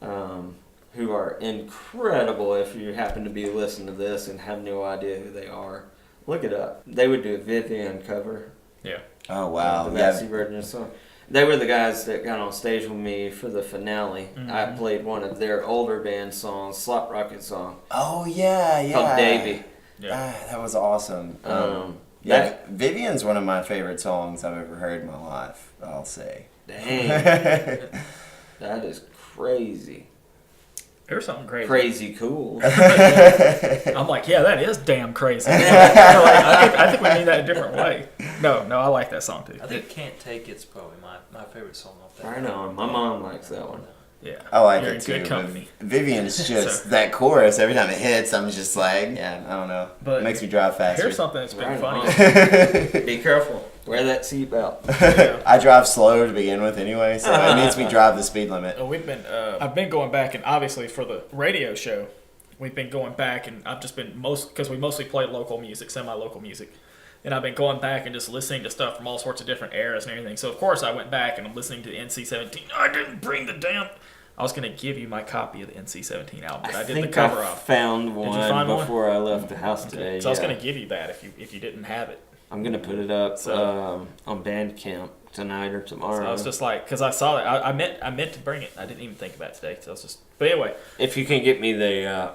who are incredible. If you happen to be listening to this and have no idea who they are, look it up. They would do a Vivian cover. Yeah. Oh, wow. The Yeah. Backseat Virgins song. They were the guys that got on stage with me for the finale. I played one of their older band songs, Slop Rocket song, Oh, yeah. called Davy. Yeah. That was awesome. That- Vivian's one of my favorite songs I've ever heard in my life, I'll say. Dang, that is crazy. There's something crazy. Crazy cool. I'm like, yeah, that is damn crazy. I think we mean that a different way. No, I like that song too. I think Can't Take It's probably my favorite song off that. Right on. My mom likes that one. Yeah, I like You're it in too. good company. Vivian's just that chorus. Every time it hits, I'm just like, I don't know. But it makes me drive faster. Here's something that's been Right funny. on. Be careful. Wear that seatbelt. I drive slow to begin with anyway, so it makes me drive the speed limit. We've been. I've been going back, and obviously for the radio show, we've been going back, and I've just been because we mostly play local music, semi-local music, and I've been going back and just listening to stuff from all sorts of different eras and everything. So of course I went back and I'm listening to NC-17. I didn't bring the damn. I was gonna give you my copy of the NC-17 album, but I did the cover off. Found you one find one? before I left the house today. So I was gonna give you that if you didn't have it. I'm gonna put it up So- on Bandcamp tonight or tomorrow. So I was just like, because I saw that, I meant to bring it. I didn't even think about it today. So I was just, but anyway, if you can get me the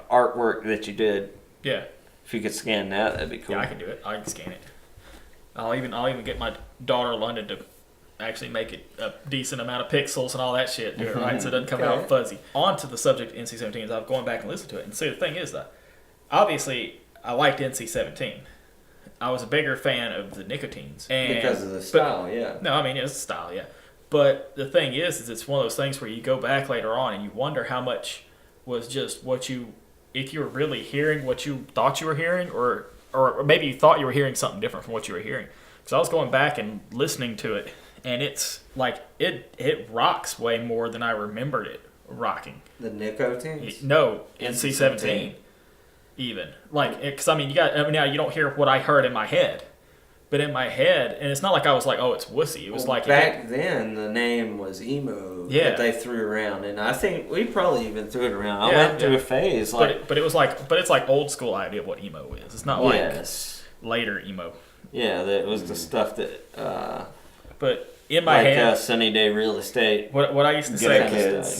artwork that you did, yeah, if you could scan that, that'd be cool. yeah, I can do it. I can scan it. I'll even get my daughter London to actually make it a decent amount of pixels and all that shit to it, right? So it doesn't come out fuzzy. On to the subject of NC-17, I'm going back and listening to it. And see, the thing is, that obviously, I liked NC-17. I was a bigger fan of the Nicotines. Because of the style, yeah. No, I mean, it's the style, yeah. But the thing is it's one of those things where you go back later on and you wonder how much was just if you were really hearing what you thought you were hearing, or maybe you thought you were hearing something different from what you were hearing. Because I was going back and listening to it, and it's like, it rocks way more than I remembered it rocking. The Nicotines? No, NC-17. Even because I mean now you don't hear what I heard in my head, but in my head, and it's not like I was like, oh, it's wussy. It was like back then the name was emo that they threw around, and I think we probably even threw it around. I went through a phase but it's like old school idea of what emo is. It's not like later emo. Yeah, that was the stuff that. But in my head, Sunny Day Real Estate. What I used to say,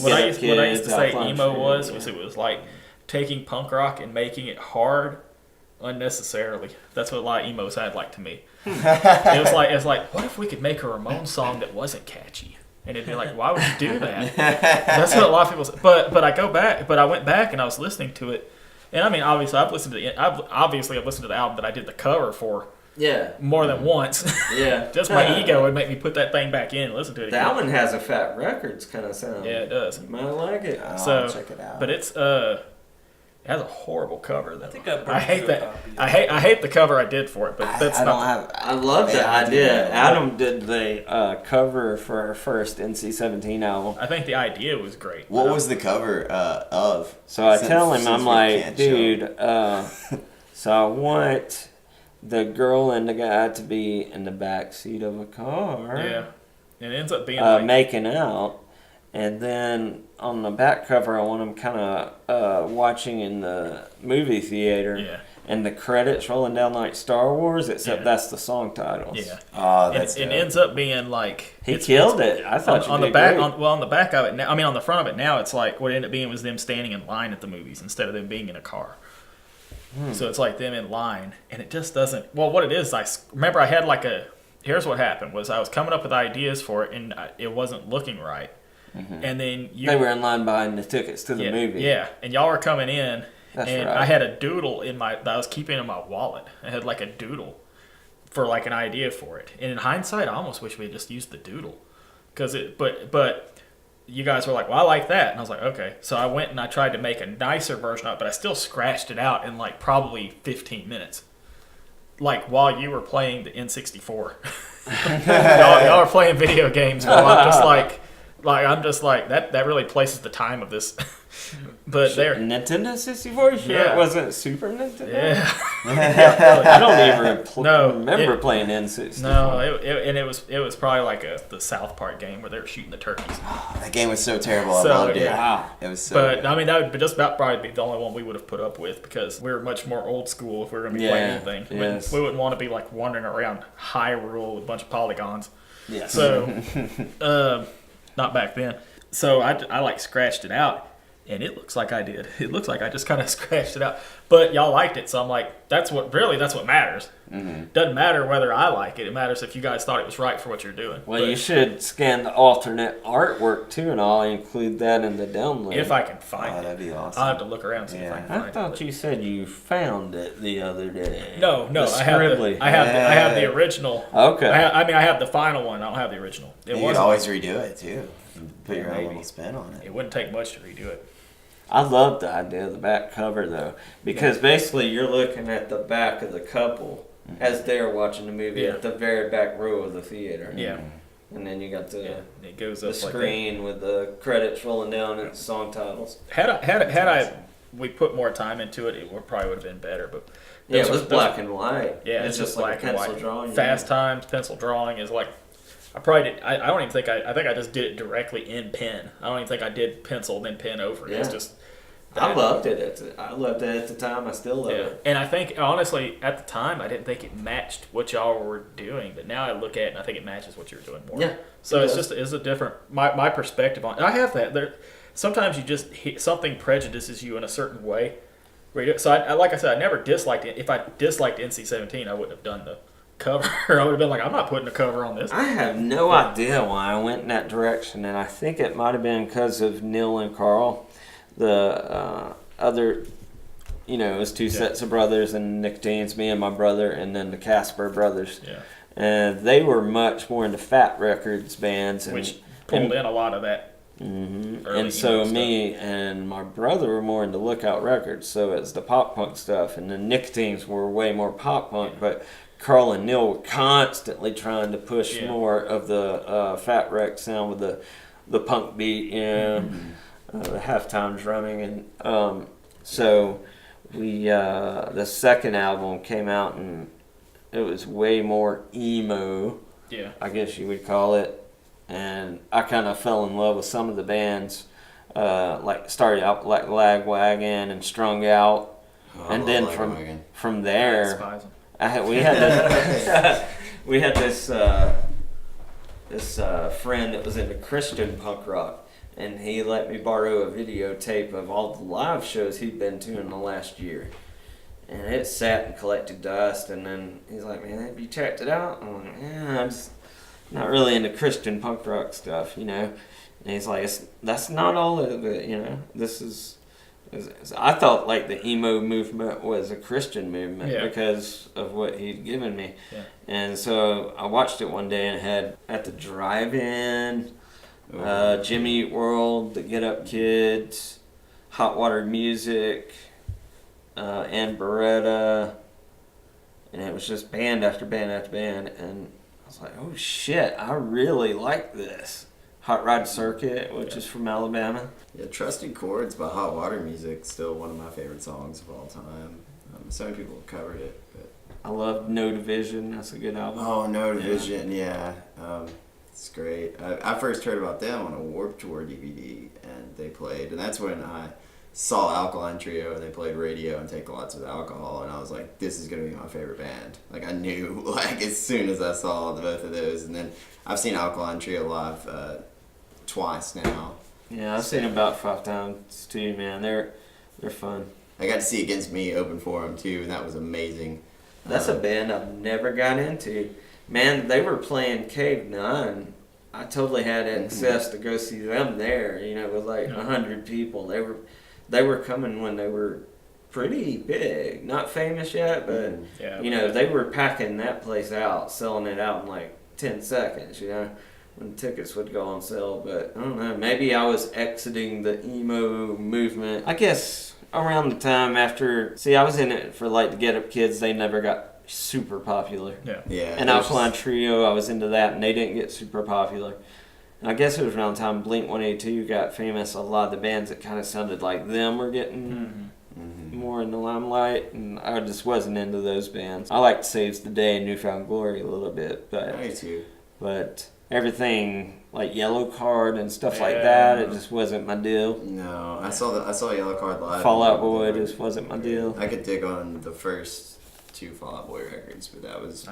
what I used to say emo was it was like taking punk rock and making it hard unnecessarily. That's what a lot of emo sounded like to me. It was like, what if we could make a Ramones song that wasn't catchy? And it'd be like, why would you do that? That's what a lot of people say. But I went back and I was listening to it, and I mean, obviously I've listened to the album that I did the cover for. Yeah. More than once. Yeah. Just my ego would make me put that thing back in and listen to it again. That one has a Fat Records kind of sound. Yeah, it does. You might like it. I'll check it out. But it has a horrible cover though. I think I hate that. I hate the cover I did for it, but that's I love the idea. Adam did the cover for our first NC-17 album. I think the idea was great. What was the cover of? So I tell him, I'm like, dude, so I want the girl and the guy to be in the back seat of a car. Yeah. And it ends up being making out. And then on the back cover, I want them kind of watching in the movie theater. Yeah. And the credits rolling down like Star Wars, except that's the song titles. Yeah. Oh, that's it ends up being like he killed it. I thought on the back. On the back of it now, I mean on the front of it now, it's like what it ended up being was them standing in line at the movies instead of them being in a car. So it's like them in line, and it just doesn't. Well, what it is, I remember I had like here's what happened was I was coming up with ideas for it, and it wasn't looking right. Mm-hmm. And then they were in line buying the tickets to the movie. Yeah, and y'all were coming in, That's and right. I had a doodle that I was keeping in my wallet. I had like a doodle for like an idea for it. And in hindsight, I almost wish we had just used the doodle, but you guys were like, well, I like that, and I was like, okay. So I went and I tried to make a nicer version of it, but I still scratched it out in like probably 15 minutes. Like while you were playing the N64, y'all were playing video games. While I'm just like that really places the time of this. But there, Nintendo 64. Sure, it wasn't Super Nintendo. Yeah, I don't even remember playing N64. No, it was probably like the South Park game where they were shooting the turkeys. Oh, that game was so terrible. I loved it. Wow. It was so. But good. I mean, that would just about probably be the only one we would have put up with because we were much more old school. If we were going to be playing anything, we wouldn't want to be like wandering around Hyrule with a bunch of polygons. Yeah. So, not back then. So I like scratched it out. And it looks like I did. It looks like I just kind of scratched it out. But y'all liked it, so I'm like, that's what matters. Mm-hmm. Doesn't matter whether I like it. It matters if you guys thought it was right for what you're doing. Well, you should scan the alternate artwork too, and I'll include that in the download. If I can find it. That'd be awesome. I'll have to look around and see if I can find it. I thought you said you found it the other day. No, I have the original. Okay. I have the final one. I don't have the original. You could always redo it too. Put your own little spin on it. It wouldn't take much to redo it. I love the idea of the back cover though, because basically you're looking at the back of the couple as they're watching the movie at the very back row of the theater. Yeah. And then you got it goes up screen with the credits rolling down and song titles. Had we put more time into it, it probably would have been better. But it was black and white. Yeah, it's just like a pencil drawing. Fast times pencil drawing is like. I probably did. I don't even think I think I just did it directly in pen. I don't even think I did pencil then pen over. Yeah. It's just. I loved it. I loved it at the time. I still love it. And I think honestly, at the time, I didn't think it matched what y'all were doing. But now I look at it and I think it matches what you're doing more. Yeah. So it's a different my perspective on it. I have that. Sometimes you just something prejudices you in a certain way. So like I said, I never disliked it. If I disliked NC-17, I wouldn't have done the cover. I would have been like, I'm not putting a cover on this. I have no idea why I went in that direction, and I think it might have been because of Neil and Carl, the other, you know, it was two sets of brothers and Nicotine's, me and my brother, and then the Casper brothers. Yeah. And they were much more into Fat Records bands, and, Which pulled in a lot of that. Mm-hmm. Early And so emo me and my brother were more into Lookout Records, so it's the pop punk stuff, and the Nicotines were way more pop punk, but Carl and Neil were constantly trying to push more of the Fat Wreck sound with the punk beat, you know, the halftimes running, and so we the second album came out and it was way more emo, I guess you would call it. And I kind of fell in love with some of the bands, like started out like Lagwagon and Strung Out, and then from there, we had this friend that was into Christian punk rock, and he let me borrow a videotape of all the live shows he'd been to in the last year. And it sat and collected dust, and then he's like, "Man, have you checked it out?" I'm like, "Yeah, I'm just not really into Christian punk rock stuff, you know." And he's like, "That's not all of it, you know. This is I thought like the emo movement was a Christian movement because of what he'd given me." Yeah. And so I watched it one day and it had at the drive-in, Jimmy Eat World, the Get Up Kids, Hot Water Music, and Beretta, and it was just band after band after band, and I was like, oh shit, I really like this. Hot Rod Circuit, which is from Alabama. Yeah, Trusted Chords by Hot Water Music, still one of my favorite songs of all time. So many people have covered it, but I love No Division. That's a good album. Oh, No Division, yeah. It's great. I first heard about them on a Warped Tour DVD, and they played, and that's when I saw Alkaline Trio, and they played Radio and Take Lots of Alcohol, and I was like, this is going to be my favorite band. Like, I knew, like, as soon as I saw both of those, and then I've seen Alkaline Trio live twice now. Yeah, I've seen them about 5 times, too, man. They're fun. I got to see Against Me open for them, too, and that was amazing. That's a band I've never got into. Man, they were playing Cave 9. I totally had access to go see them there, you know, with like 100 people. They were coming when they were pretty big. Not famous yet, but, you know, they were packing that place out, selling it out in like 10 seconds, you know, when tickets would go on sale. But I don't know, maybe I was exiting the emo movement. I guess around the time after, I was in it for like the Get Up Kids. They never got super popular. Yeah. And Alkaline Trio, I was into that, and they didn't get super popular. And I guess it was around the time Blink-182 got famous. A lot of the bands that kind of sounded like them were getting more in the limelight, and I just wasn't into those bands. I liked Saves the Day and Newfound Glory a little bit, but I too. But everything like Yellow Card and stuff like that, it just wasn't my deal. No, I saw Yellow Card live. Fall Out Boy just wasn't my deal. I could dig on the first 2 Fall Out Boy records, but that was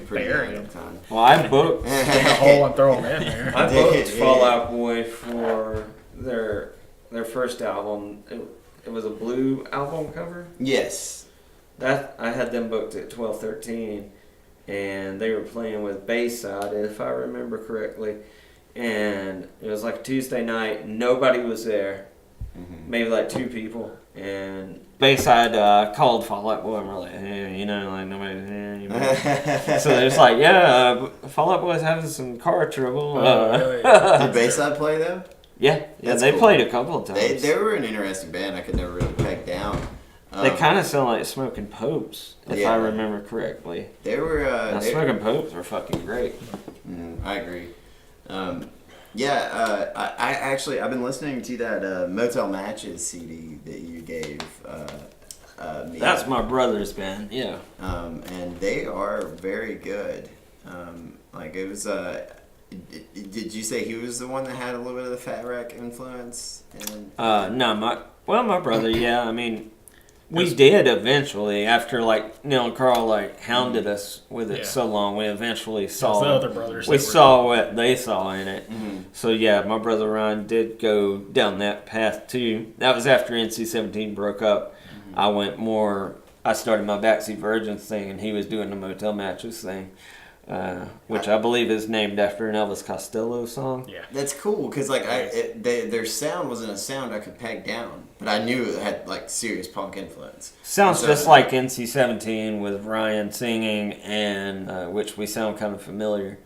pretty bury young at the time. Well, I booked Dig a hole and throw them in there. I booked Fall Out Boy for their first album. It was a blue album cover. Yes. That I had them booked at 12:13, and they were playing with Bayside, if I remember correctly. And it was like a Tuesday night. Nobody was there. Maybe like 2 people. And Bayside called Fall Out Boy and we're like, hey, you know, like nobody's here. You know. So it was like, Fall Out Boy's having some car trouble. Did Bayside play them? Yeah, they cool. Played a couple of times. They were an interesting band. I could never really peg down. They kind of sound like Smoking Popes, if I remember correctly. They were. Smoking Popes were fucking great. I agree. I've been listening to that Motel Matches CD that you gave me. That's my brother's band, yeah. And they are very good. Like it was. Did you say he was the one that had a little bit of the Fat Wreck influence? No, my brother, yeah. I mean, we did eventually after like Neil and Carl like hounded us with it so long. We eventually saw the other brothers. We saw what they saw in it. So yeah, my brother Ryan did go down that path too. That was after NC-17 broke up. I went more I started my Backseat Virgins thing, and he was doing the Motel Mattress thing, which I believe is named after an Elvis Costello song. Yeah. That's cool because like their sound wasn't a sound I could peg down, but I knew it had like serious punk influence. Sounds So- just like NC-17 with Ryan singing, and which we sound kind of familiar,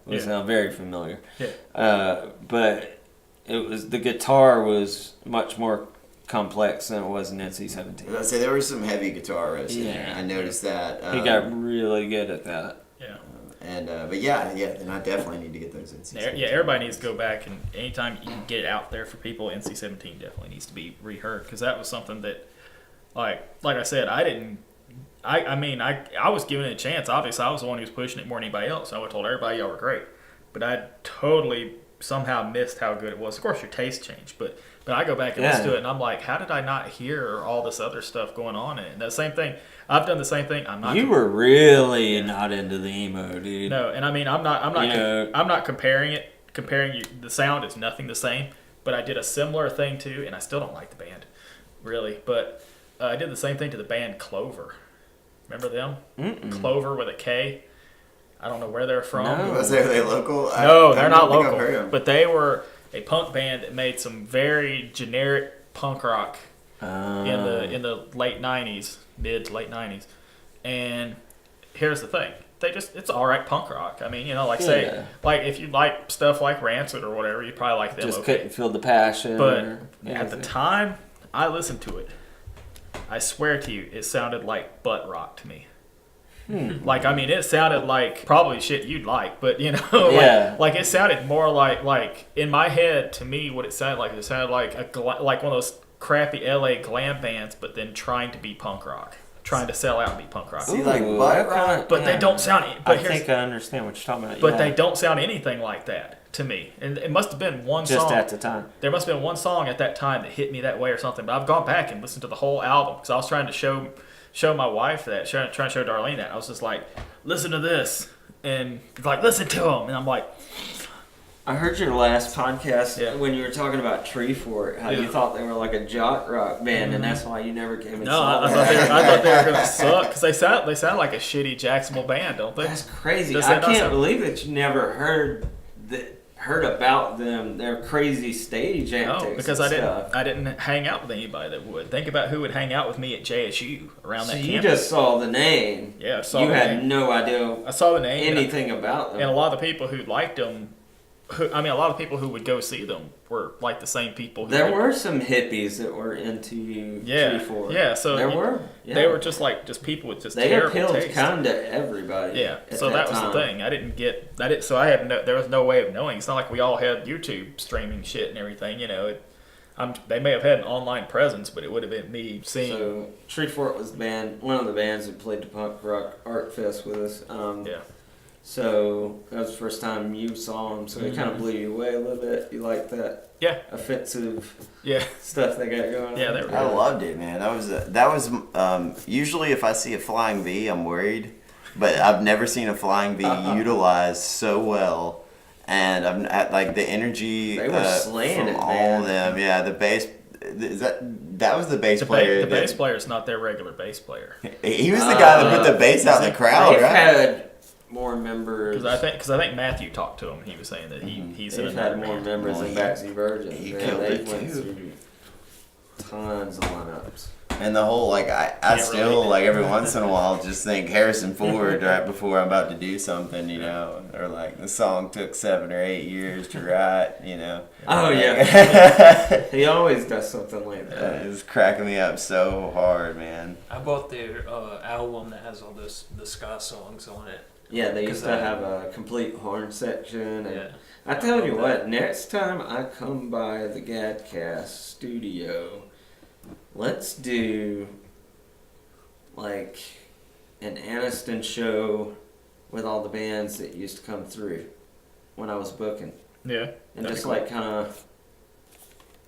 We sound very familiar. Yeah. But the guitar was much more complex than it was in NC-17. I say there was some heavy guitar riffs in there. Yeah. I noticed that. He got really good at that. Yeah. And but yeah, then I definitely need to get those NC-17. Yeah, everybody needs to go back, and anytime you can get it out there for people, NC-17 definitely needs to be reheard, because that was something that, like I said, I was giving it a chance. Obviously, I was the one who was pushing it more than anybody else. I would have told everybody y'all were great, but I totally somehow missed how good it was. Of course, your taste changed, but I go back and listen to it, and I'm like, how did I not hear all this other stuff going on in it? And the same thing, I've done the same thing. I'm not. You were really not into the emo, dude. No, and I mean, I'm not comparing it. The sound is nothing the same, but I did a similar thing too, and I still don't like the band, really. But I did the same thing to the band Clover. Remember them? Mm-mm. Clover with a K. I don't know where they're from. No. Are they local? No, they're not I don't think I've heard local. of them. But they were a punk band that made some very generic punk rock in the late '90s, mid to late '90s. And here's the thing: it's all right punk rock. I mean, say if you like stuff like Rancid or whatever, you probably like them. Just okay. couldn't feel the passion. But or at the anything. time I listened to it, I swear to you, it sounded like butt rock to me. Like, I mean, it sounded like probably shit you'd like, but like it sounded more like in my head, to me, what it sounded like like one of those crappy LA glam bands, but then trying to be punk rock, trying to sell out and be punk rock. See, like butt rock, But they don't sound. But I think I understand what you're talking about. But they don't sound anything like that to me. And it must have been one just song. at the time. There must have been one song at that time that hit me that way or something. But I've gone back and listened to the whole album because I was trying to show my wife that, trying to show Darlene that. I was just like, listen to this. And like, listen to them. And I'm like, I heard your last podcast Yeah. when you were talking about Tree Fort, how you thought they were like a jock rock band, and that's why you never came and no, saw I them. thought they were going to suck because they sound like a shitty Jacksonville band, don't they? That's crazy. Does I that not can't sound- believe that you never heard about them, their crazy stage antics. No, because and I stuff. didn't hang out with anybody that would. Think about who would hang out with me at JSU around So that you campus. just saw the name. Yeah, I saw You the had name. no idea I saw the name. anything about them. And a lot of the people who liked them, a lot of people who would go see them were like the same people. Who There would, were some hippies that were into Tree Fort. yeah. So there were. Yeah. They were just people with just They terrible appealed taste. kind of everybody. Yeah. at So that was time. the thing. I didn't get that. So I had there was no way of knowing. It's not like we all had YouTube streaming shit and everything. They may have had an online presence, but it would have been me seeing. So Tree Fort was one of the bands that played the punk rock art fest with us. Yeah. So that was the first time you saw them. So it kind of blew you away a little bit. You like that Yeah. offensive Yeah. stuff they got going on. Yeah, they were- I loved it, man. That was usually if I see a flying V, I'm worried, but I've never seen a flying V utilized so well. And I'm at like the energy They were slaying from it, all man. of them. Yeah, the bass. That was the bass The player. bass player is not their regular bass player. He was the guy that put the bass out in the crowd, They've right? had more members. Because I think Matthew talked to him. And he was saying that he's in They've another had more band. members than Backseat Virgins. He Man, killed they it, went too. through tons of lineups. And the whole I Can't still relate. like every once in a while just think Harrison Ford right before I'm about to do something, or like the song took 7 or 8 years to write, Oh yeah, he always does something like that. It was cracking me up so hard, man. I bought their album that has all the ska songs on it. Yeah, they used to 'Cause have a complete horn section. And Yeah. I tell you what, next time I come by the GADcast studio, let's do like an Aniston show with all the bands that used to come through when I was booking. Yeah. And That'd just be like kind of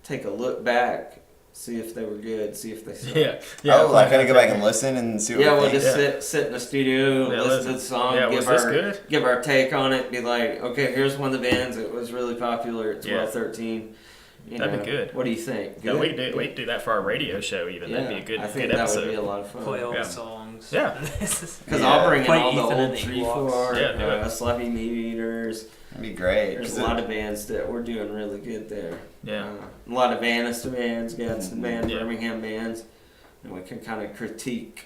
take a look back, see if they were good, see if they sucked. Yeah. Oh, like gotta go back and listen and see what Yeah, we we'll think. just sit in the studio, Yeah, listen to the song, yeah, was this good? give our take on it, be like, okay, here's one of the bands that was really popular at Yeah. 12-13. That'd be good. What do you think? Yeah, Good? we do that for our radio show even. That'd be a good, I think good that episode. would be a lot of fun. Play all Yeah. the songs. Yeah. Because I'll bring in Play all the Ethan and old the Tree Ewoks. Fort, Yeah, do it. Sloppy Meat Eaters. That'd be great. There's a lot of bands that we're doing really good there. Yeah. A lot of Anniston bands, Gadsden bands, Yeah. Birmingham bands. And we can kind of critique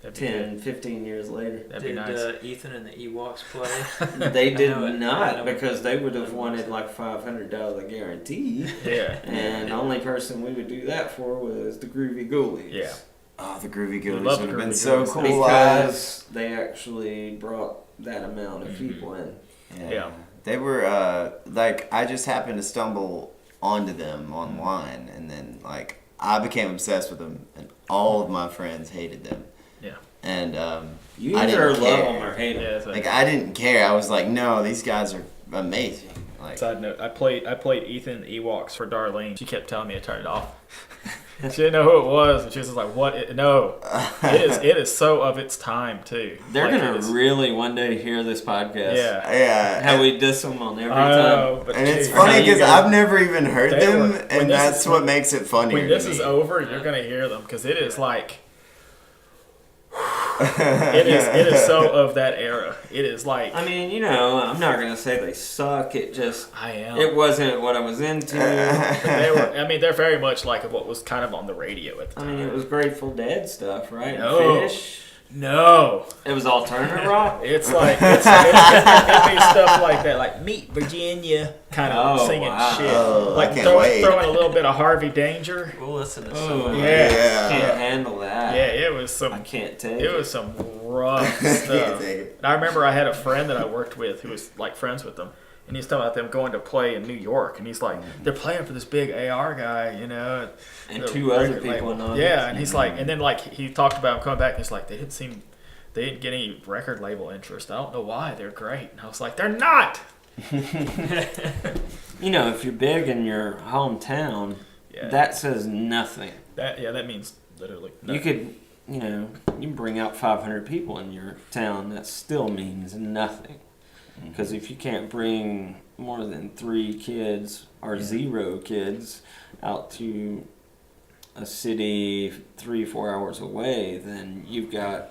That'd be 10, 15 years later. That'd be Did nice. Ethan and the Ewoks play? They did I know it. not, because they would have wanted like $500 guarantee. Yeah. And the only person we would do that for was the Groovy Ghoulies. Yeah. Oh, the Groovy We Ghoulies love would the have been Groovy so Ghoulies. cool live. Because they actually brought that amount of people in. Yeah. They were like, I just happened to stumble onto them online, and then like I became obsessed with them, and all of my friends hated them. Yeah. And You I either didn't love care. them or hate them. Yeah. So, like I didn't care. I was like, no, these guys are amazing. Like, side note, I played Ethan Ewoks for Darlene. She kept telling me to turn it off. She didn't know who it was, and she was just like, "What? No, it is so of its time too." They're Like, gonna it is- really one day hear this podcast. Yeah. yeah. How we diss them on every I time. know, but And it's geez, funny How you because guys- I've never even heard They them, were- when and this that's is- what makes it funnier. when this to is me. over, you're gonna hear them because it is like it is so of that era. It is like I mean, you know, I'm not gonna say they suck. It just I am. it wasn't what I was into. They were. I mean, they're very much like what was kind of on the radio at the I time. mean, it was Grateful Dead stuff, right? No. Fish. No, It was alternative rock. it's like it'd be stuff like that, like Meet Virginia, kind of Oh, singing wow. shit, Oh, I like can't throwing wait. a little bit of Harvey Danger. We'll listen to Oh, some of Yeah. it. Yeah. Can't handle that. Yeah, it was I some. can't take It was some rough Can't stuff. take it. And I remember I had a friend that I worked with who was like friends with them, and he's talking about them going to play in New York, and he's like, they're playing for this big AR guy, you know, And the two other record people label. in on Yeah, and he's like, and then like he talked about him coming back, and he's like, they didn't get any record label interest. I don't know why. They're great. And I was like, they're not. You know, if you're big in your hometown, Yeah. that says nothing. That means literally You nothing. could, you know, you can bring out 500 people in your town. That still means nothing. Because if you can't bring more than 3 kids or 0 kids out to a city 3-4 hours away, then you've got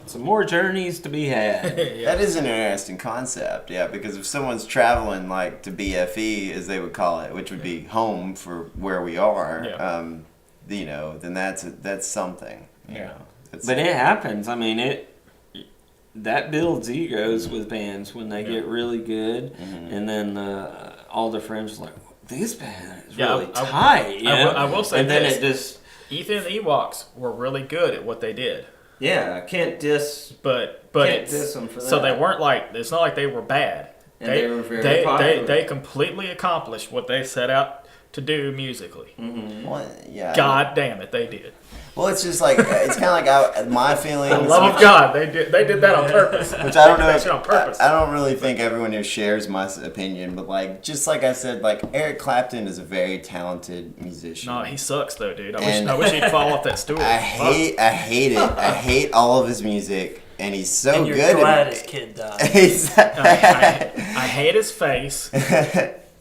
some more journeys to be had. Yeah. That is an interesting concept, yeah, because if someone's traveling like to BFE, as they would call it, which would be home for where we are, Yeah. you know, then that's something. You Yeah. know. It's, But it happens. I mean, that builds egos with bands when they get really good, and then all their friends are like, this band is Yeah, really I- tight. You know? I will say and then this. it just Ethan and the Ewoks were really good at what they did. I can't diss. But Can't it's, diss them for so that. they weren't like, it's not like they were bad. And they were very popular. they completely accomplished what they set out to do musically. well, yeah. God damn it, they did. Well, it's just like it's kind of like my feelings. For the love of God, they did that on purpose. Which I don't know. They did that If, shit on purpose. I don't really think everyone here shares my opinion, but like, just like I said, like Eric Clapton is a very talented musician. No, he sucks though, dude. And I wish he'd fall off that stool. I Fuck. hate it. I hate all of his music, and he's so And you're good glad at his kid died. I hate his face.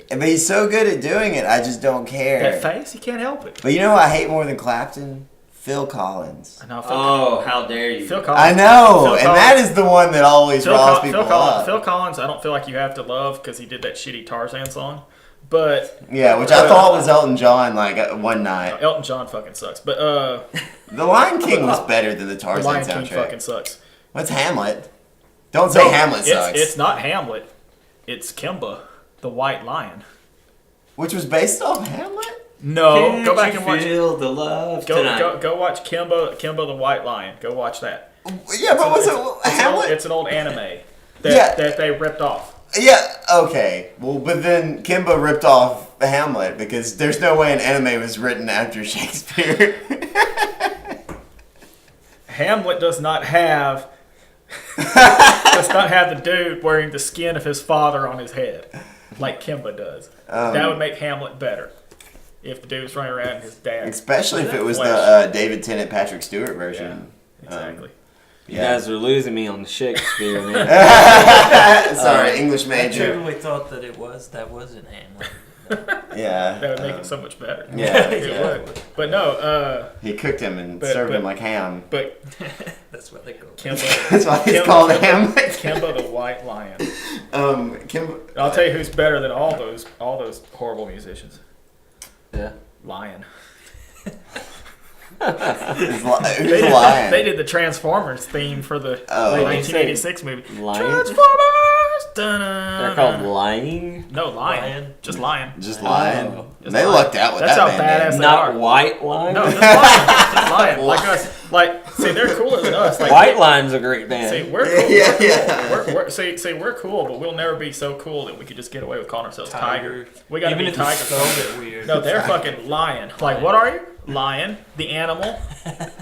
But he's so good at doing it. I just don't care. That face, he can't help it. But you know who I hate more than Clapton? Phil Collins. I know. Oh, how dare you! Phil Collins. I know, Phil and Collins- that is the one that always riles people up. Phil Collins, I don't feel like you have to love because he did that shitty Tarzan song. But Yeah, which I thought was Elton John like one night. Elton John fucking sucks. But The Lion King was better than the The Tarzan Lion King soundtrack. fucking sucks. What's Hamlet? Don't say Hamlet sucks. It's not Hamlet. It's Kimba, the White Lion. Which was based off Hamlet? No, Can't go back you and watch. feel the love tonight. Go watch Kimba the White Lion. Go watch that. Yeah, but was it It's Hamlet? It's an old anime Yeah. that they ripped off. Yeah, okay. Well, but then Kimba ripped off Hamlet because there's no way an anime was written after Shakespeare. Hamlet does not have the dude wearing the skin of his father on his head like Kimba does. That would make Hamlet better if the dude was running around in his dad. Especially if it was Flesh. the David Tennant, Patrick Stewart version. Exactly. You guys are losing me on the Shakespeare, man. Sorry, English I major. truly thought that that wasn't Hamlet. Yeah. That would make it so much better. Yeah, It yeah. would. But no, He cooked him and But- served but- him like ham. but That's what they call it. Kimbo, That's why he's called ham. Kimbo the White Lion. Kim. I'll tell you who's better than all those horrible musicians. Yeah. Lion. Who's lying? They did the Transformers theme for the Oh. 1986 movie. Lion? Transformers. Dun-dun. They're called lying. No, Lion. Lion. Just Lion. Just lying. Oh. Just They lying. lucked out with That's that how band badass name. they Not are. white line. No, just Lion. Just Lion. Like us. Like, see, they're cooler than us. Like, White Line's a great band. See, we're cool. Yeah. We're cool, but we'll never be so cool that we could just get away with calling ourselves Tiger. Tiger. We gotta Even be if Tiger. it's spelled it weird. No, they're fucking Lion. Like, what are you? Lion, the animal.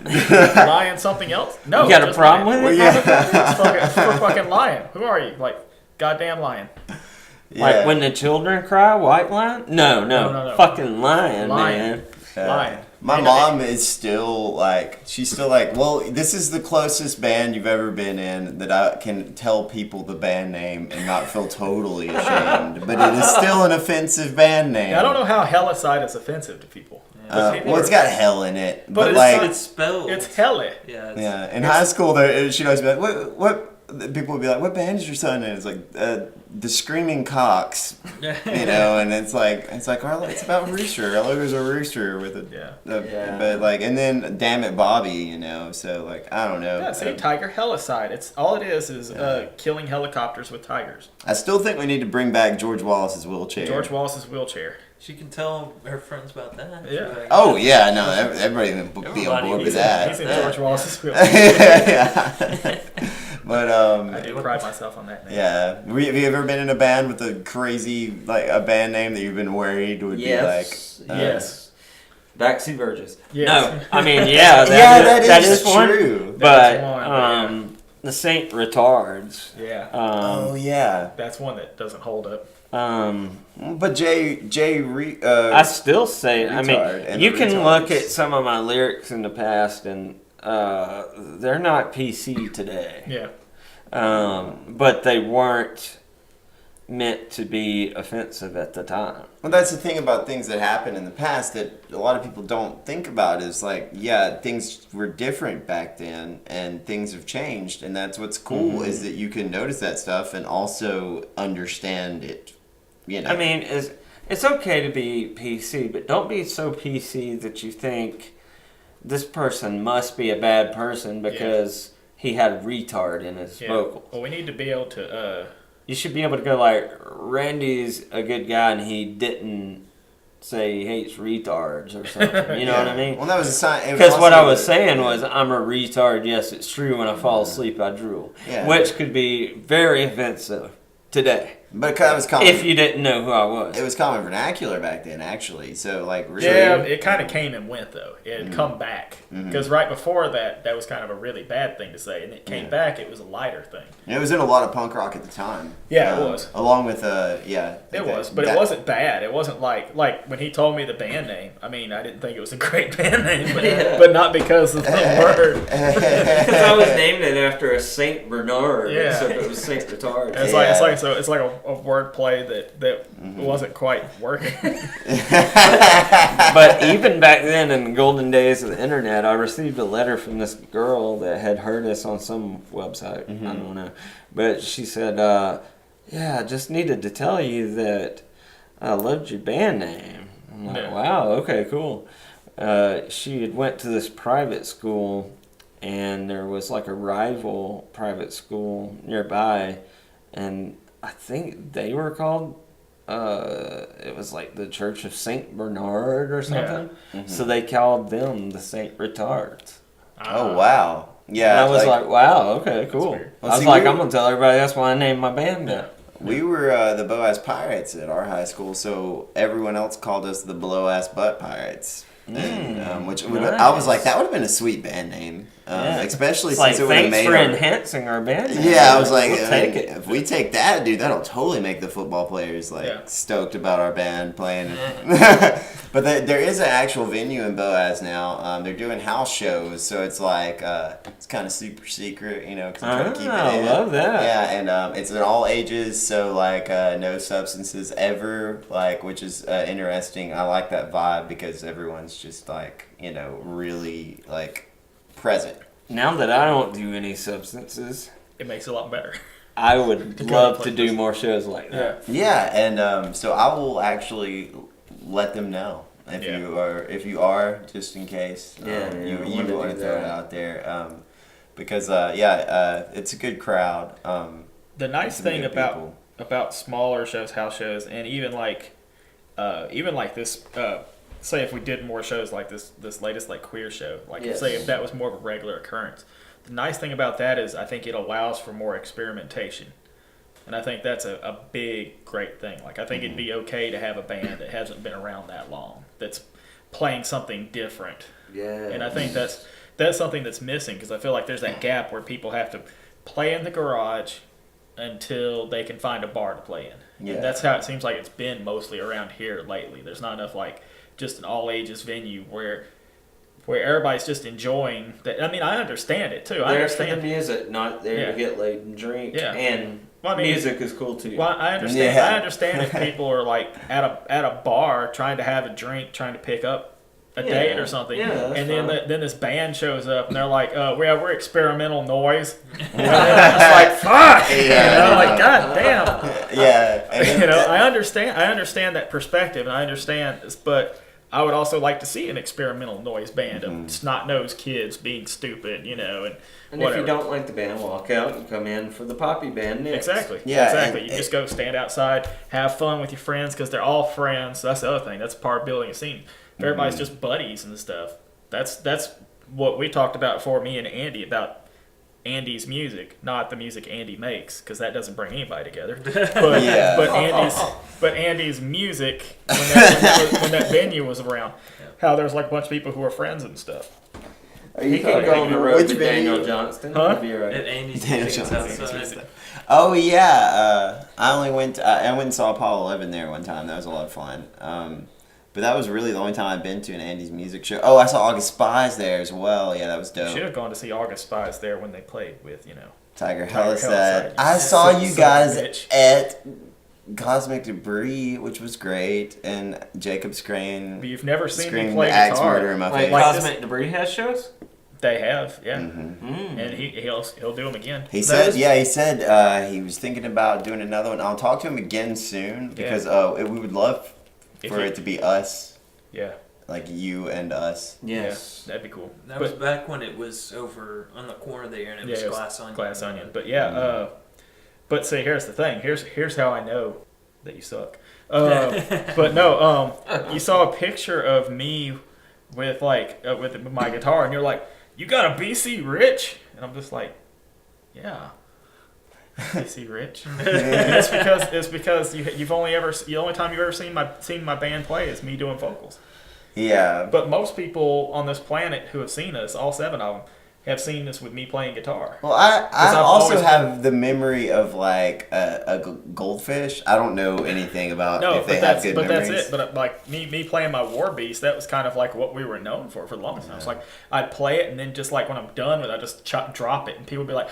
Lion, something else? No. You got a just problem Lion. with it? Yeah. It's for fucking Lion. Who are you? Like, goddamn Lion. Like Yeah. when the children cry, white line? No. Fucking lion, Lion. man. Lion. My And- mom is still like, she's still like, well, this is the closest band you've ever been in that I can tell people the band name and not feel totally ashamed. But it is still an offensive band name. I don't know how Hellicide is offensive to people. Well, it's got hell in it, but it's like, It's spelled. It's Helle. Yeah. yeah. In high school, there she'd always be like, what? People would be like, what band is your son in? It's like the Screaming Cocks, you know, and it's like it's about rooster. Our logo's a rooster with a Yeah. but like, and then Damn It Bobby, you know. So like, I don't know. Yeah, see, Tiger Hellicide. It's all it is killing helicopters with tigers. I still think we need to bring back George Wallace's wheelchair. George Wallace's wheelchair. She can tell her friends about that. Yeah. Like, Oh yeah, no, everybody can be on Everybody board with needs that. He's in Yeah. George Wallace's wheelchair. Yeah. But I do pride myself on that name. yeah. Have you ever been in a band with a crazy, like, a band name that you've been worried would Yes. be like? Yes. Backseat Virgins. Yes. No, I mean, yeah, that is one. true. But That's one, the Saint Retards. Yeah. Oh yeah. That's one that doesn't hold up. But I still say, I Retard mean, and you the can retards. look at some of my lyrics in the past, and they're not PC today. Yeah. But they weren't meant to be offensive at the time. Well, that's the thing about things that happen in the past that a lot of people don't think about is like, yeah, things were different back then and things have changed. And that's what's cool is that you can notice that stuff and also understand it, you know. I mean, it's okay to be PC, but don't be so PC that you think this person must be a bad person because he had a retard in his vocals. Well, we need to be able to. You should be able to go like, Randy's a good guy and he didn't say he hates retards or something. You know what I mean? Well, that was a sign. Because what I was saying was, I'm a retard. Yes, it's true. When I fall asleep, I drool. Yeah. Which could be very offensive today. But that was common. If you didn't know who I was. It was common vernacular back then, actually. So, like, really. Yeah, it kind of came and went though. It had come back because right before that was kind of a really bad thing to say, and it came back. It was a lighter thing. It was in a lot of punk rock at the time. Yeah, it was. Along with, It was, but it wasn't bad. It wasn't like when he told me the band name. I mean, I didn't think it was a great band name, but not because of the word. Because I was named it after a Saint Bernard, Yeah. except it was Saint Retard. It's like a word play that wasn't quite working. But even back then, in the golden days of the internet, I received a letter from this girl that had heard us on some website. I don't know. But she said, yeah, I just needed to tell you that I loved your band name. I'm like, wow, okay, cool. She had went to this private school, and there was like a rival private school nearby, and I think they were called, it was like the Church of Saint Bernard or something. So they called them the Saint Retards. Oh, wow. Yeah. And I was like, wow, okay, cool. weird. Well, I was see, like, we- I'm going to tell everybody that's why I named my band that. We were the Bow-Ass Pirates at our high school, so everyone else called us the Blow-Ass Butt Pirates. And, which would I was like, that would have been a sweet band name. especially It's since like, it would have thanks made for our. enhancing our band. Yeah, I was like, we'll I mean, take it. if we take that, dude, that'll totally make the football players stoked about our band playing. But there is an actual venue in Boaz now. They're doing house shows, so it's like it's kind of super secret, because I'm trying to keep it I in. love that. Yeah, and it's in all ages, so like no substances ever, which is interesting. I like that vibe because everyone's just really present. Now that I don't do any substances, It makes it a lot better. I would To go love to places. do more shows like that. Yeah, and so I will actually let them know if you are just in case you wanna want to do throw it that. out there because it's a good crowd. The nice some thing good people. about smaller shows, house shows, and even like this. Say if we did more shows like this latest queer show, Yes. say if that was more of a regular occurrence. The nice thing about that is I think it allows for more experimentation. And I think that's a big, great thing. I think it'd be okay to have a band that hasn't been around that long, that's playing something different. Yeah. And I think that's something that's missing because I feel like there's that gap where people have to play in the garage until they can find a bar to play in. Yeah. And that's how it seems like it's been mostly around here lately. There's not enough just an all ages venue where everybody's just enjoying that. I mean, I understand it too. I There for the understand. music, not there to get laid and drink. Yeah. And Well, I mean, music is cool too. Well, I understand. Yeah. I understand if people are at a bar trying to have a drink, trying to pick up a date or something, Yeah, that's and then fine. then this band shows up and they're like, we're experimental noise." And then it's like, "Fuck!" Yeah. God damn. Yeah, and I understand that perspective, and I understand this, but I would also like to see an experimental noise band of snot-nosed kids being stupid, and And whatever. if you don't like the band, walk out and come in for the poppy band next. Exactly. Yeah, exactly. and You just go stand outside, have fun with your friends because they're all friends. That's the other thing. That's part of building a scene. If everybody's just buddies and stuff, that's what we talked about before, me and Andy, about Andy's music, not the music Andy makes, because that doesn't bring anybody together. But Andy's music when that venue was around, how there was a bunch of people who were friends and stuff. He can go on the road Which with venue? Daniel Johnston. Huh? He'll be all right. At Andy's Daniel Music Johnson's outside. Oh yeah, I went and saw Apollo 11 there one time. That was a lot of fun. But that was really the only time I've been to an Andy's music show. Oh, I saw August Spies there as well. Yeah, that was You should dope. have gone to see August Spies there when they played with, Tiger Tiger Helicide. Helicide. I saw you Son guys of a bitch. at Cosmic Debris, which was great, and Jacob Screen But you've never seen me screamed play axe guitar. murder in my Like face. Like Cosmic Debris has shows? They have, yeah. Mhm. And he'll do them again. He That said, was- he was thinking about doing another one. I'll talk to him again soon because we would love If for you- it to be us, Yeah, like you and us. Yes. yeah, that'd be cool. That was back when it was over on the corner there, and it was it was Glass Onion. Glass Onion. But yeah, but see, here's the thing. Here's how I know that you suck. But no, you saw a picture of me with with my guitar, and you're like, "You got a BC Rich?" And I'm just like, "Yeah." BC Rich. And it's because the only time you've ever seen my band play is me doing vocals. Yeah, But most people on this planet who have seen us, all 7 of them, have seen us with me playing guitar. well, I I've also always have the memory of a goldfish. I don't know anything about No, if they but have that's good but memories. that's it. But me playing my War Beast, that was kind of like what we were known for the longest time. It's like I'd play it, and then just when I'm done with it, I just drop it, and people would be like,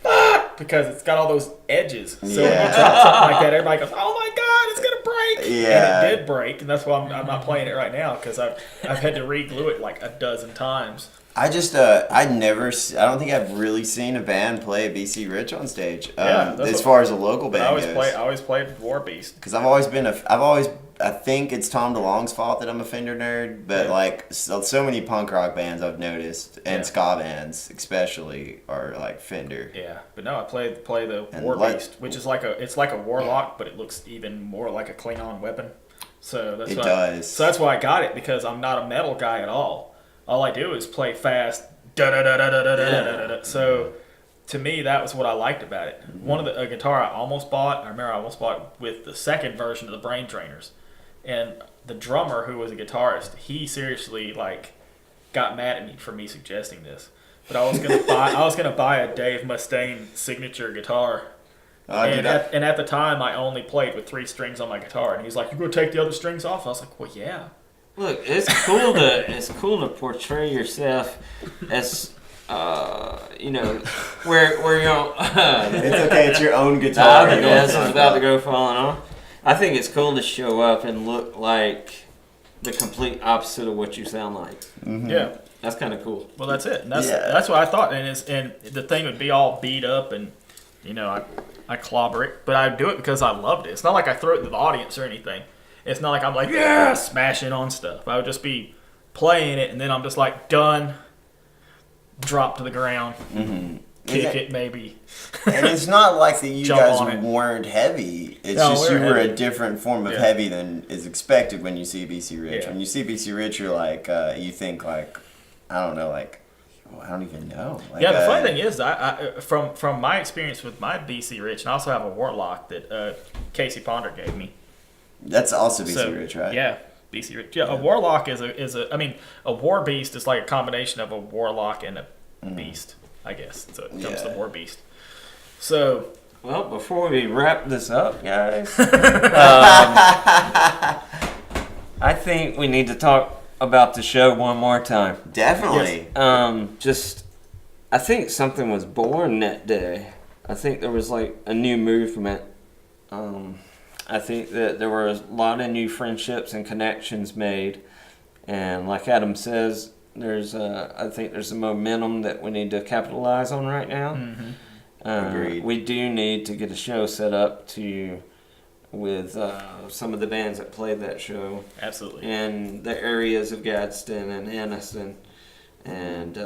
"Ah!" because it's got all those edges. So when you Yeah. drop something like that, everybody goes, "Oh my god, it's gonna break!" Yeah. And it did break, and that's why I'm not playing it right now because I've had to re-glue it a dozen times. I just I don't think I've really seen a band play BC Rich on stage. Yeah, that's as what- far as a local But band I goes. always played War Beast. Because I think it's Tom DeLonge's fault that I'm a Fender nerd, but Yeah. so many punk rock bands I've noticed, and Yeah. ska bands especially, are Fender. Yeah, but no, I play the And War like- Beast, which is like a warlock, but it looks even more like a Klingon weapon. So that's It why, does. So that's why I got it, because I'm not a metal guy at all. All I do is play fast. Da da da da da da da da da. So to me, that was what I liked about it. One of a guitar I almost bought. I remember I almost bought with the second version of the Brain Trainers, and the drummer, who was a guitarist, he seriously got mad at me for me suggesting this, but I was gonna buy a Dave Mustaine signature guitar. Dude, And at the time, I only played with 3 strings on my guitar, and he's like, "You gonna take the other strings off?" I was like, "Well, yeah." Look, it's cool to portray yourself as where you're. it's okay. It's your own guitar. The You know what I'm desk is talking about to about. go falling off. I think it's cool to show up and look like the complete opposite of what you sound like. Mhm. Yeah. That's kind of cool. Well, that's it. And that's Yeah. that's what I thought. And the thing would be all beat up, and I clobber it, but I do it because I loved it. It's not like I throw it to the audience or anything. It's not like I'm like, yeah, smashing on stuff. I would just be playing it, and then I'm just like, done, drop to the ground, kick it maybe. And it's not like that you Jump guys on it. weren't heavy. It's No, just we you were were heavy. a different form of Yeah. heavy than is expected when you see BC Rich. Yeah. When you see BC Rich, you're like, you think like, I don't know, like, I don't even know. Like, Yeah, the funny thing is, I from my experience with my BC Rich, and I also have a Warlock that Casey Ponder gave me. that's also BC So, Rich, right? Yeah, BC Rich. Yeah, a Warlock is a. I mean, a War Beast is like a combination of a Warlock and a Beast, I guess. So it comes to Yeah. War Beast. So Well, before we wrap this up, guys, I think we need to talk about the show one more time. Definitely. I think something was born that day. I think there was like a new movement. I think that there were a lot of new friendships and connections made, and like Adam says, I think there's a momentum that we need to capitalize on right now. Agreed. We do need to get a show set up with some of the bands that played that show absolutely. in the areas of Gadsden and Anniston, and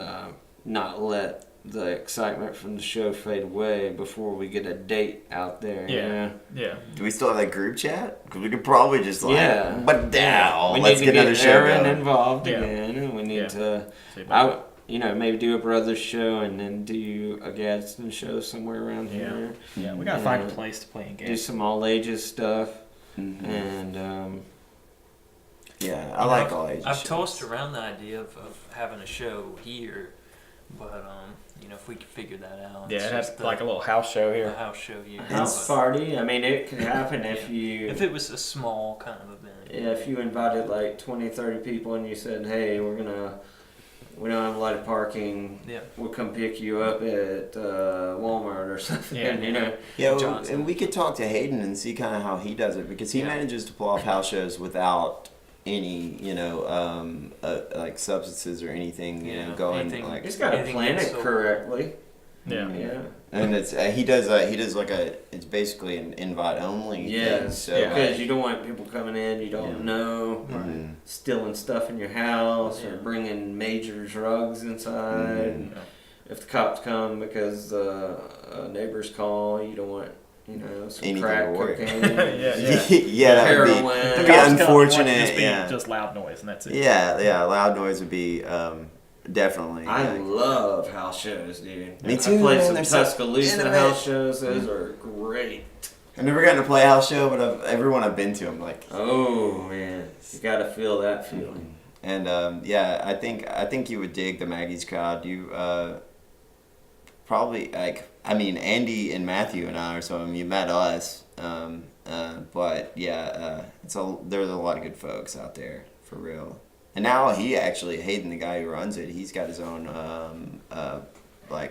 not let the excitement from the show fade away before we get a date out there. Yeah. Do we still have that group chat? Because we could probably just like, Yeah. but now We let's need to get another get show Aaron going. involved Yeah. again, and we need Yeah. to, maybe do a brothers show and then do a Gadsden show somewhere around here. Yeah, we gotta find a place to play in Do games. some all ages stuff, Mhm. and Yeah, I like all ages. I've shows. tossed around the idea of having a show here, but if we could figure that out. Yeah, it's it has just like a little house show the here. house show here. house But party. I mean, it could happen if you. if it was a small kind of event. Yeah, if you invited like 20, 30 people and you said, hey, we don't have a lot of parking, Yeah. we'll come pick you up at Walmart or something, Yeah. Yeah, well, Johnson. and we could talk to Hayden and see kind of how he does it because he Yeah. manages to pull off house shows without any, like substances or anything, Yeah, going anything. like. He's got to Anything plan that's it so- correctly. Yeah. Yeah. And it's he does like it's basically an invite only thing. Yes, So because you don't want people coming in you don't Yeah. know, Mhm. stealing stuff in your house or Yeah. bringing major drugs inside. Mhm. If the cops come because neighbors call, you don't want, some Anything crack, to worry. cocaine. Yeah. yeah, that would be, Heroin. that'd The be cops come, unfortunate. Just be Yeah. just loud noise, and that's it. Yeah, loud noise would be definitely. I love house shows, dude. Me I too, played man. some They're so Tuscaloosa intimate. house shows. Those are great. I've never gotten to play a house show, but everyone I've been to, I'm like, Oh man, you gotta feel that feeling. and I think you would dig the Maggie's crowd. You probably Andy and Matthew and I or some of them. You met us, but yeah, there's a lot of good folks out there for real. And now Hayden, the guy who runs it, he's got his own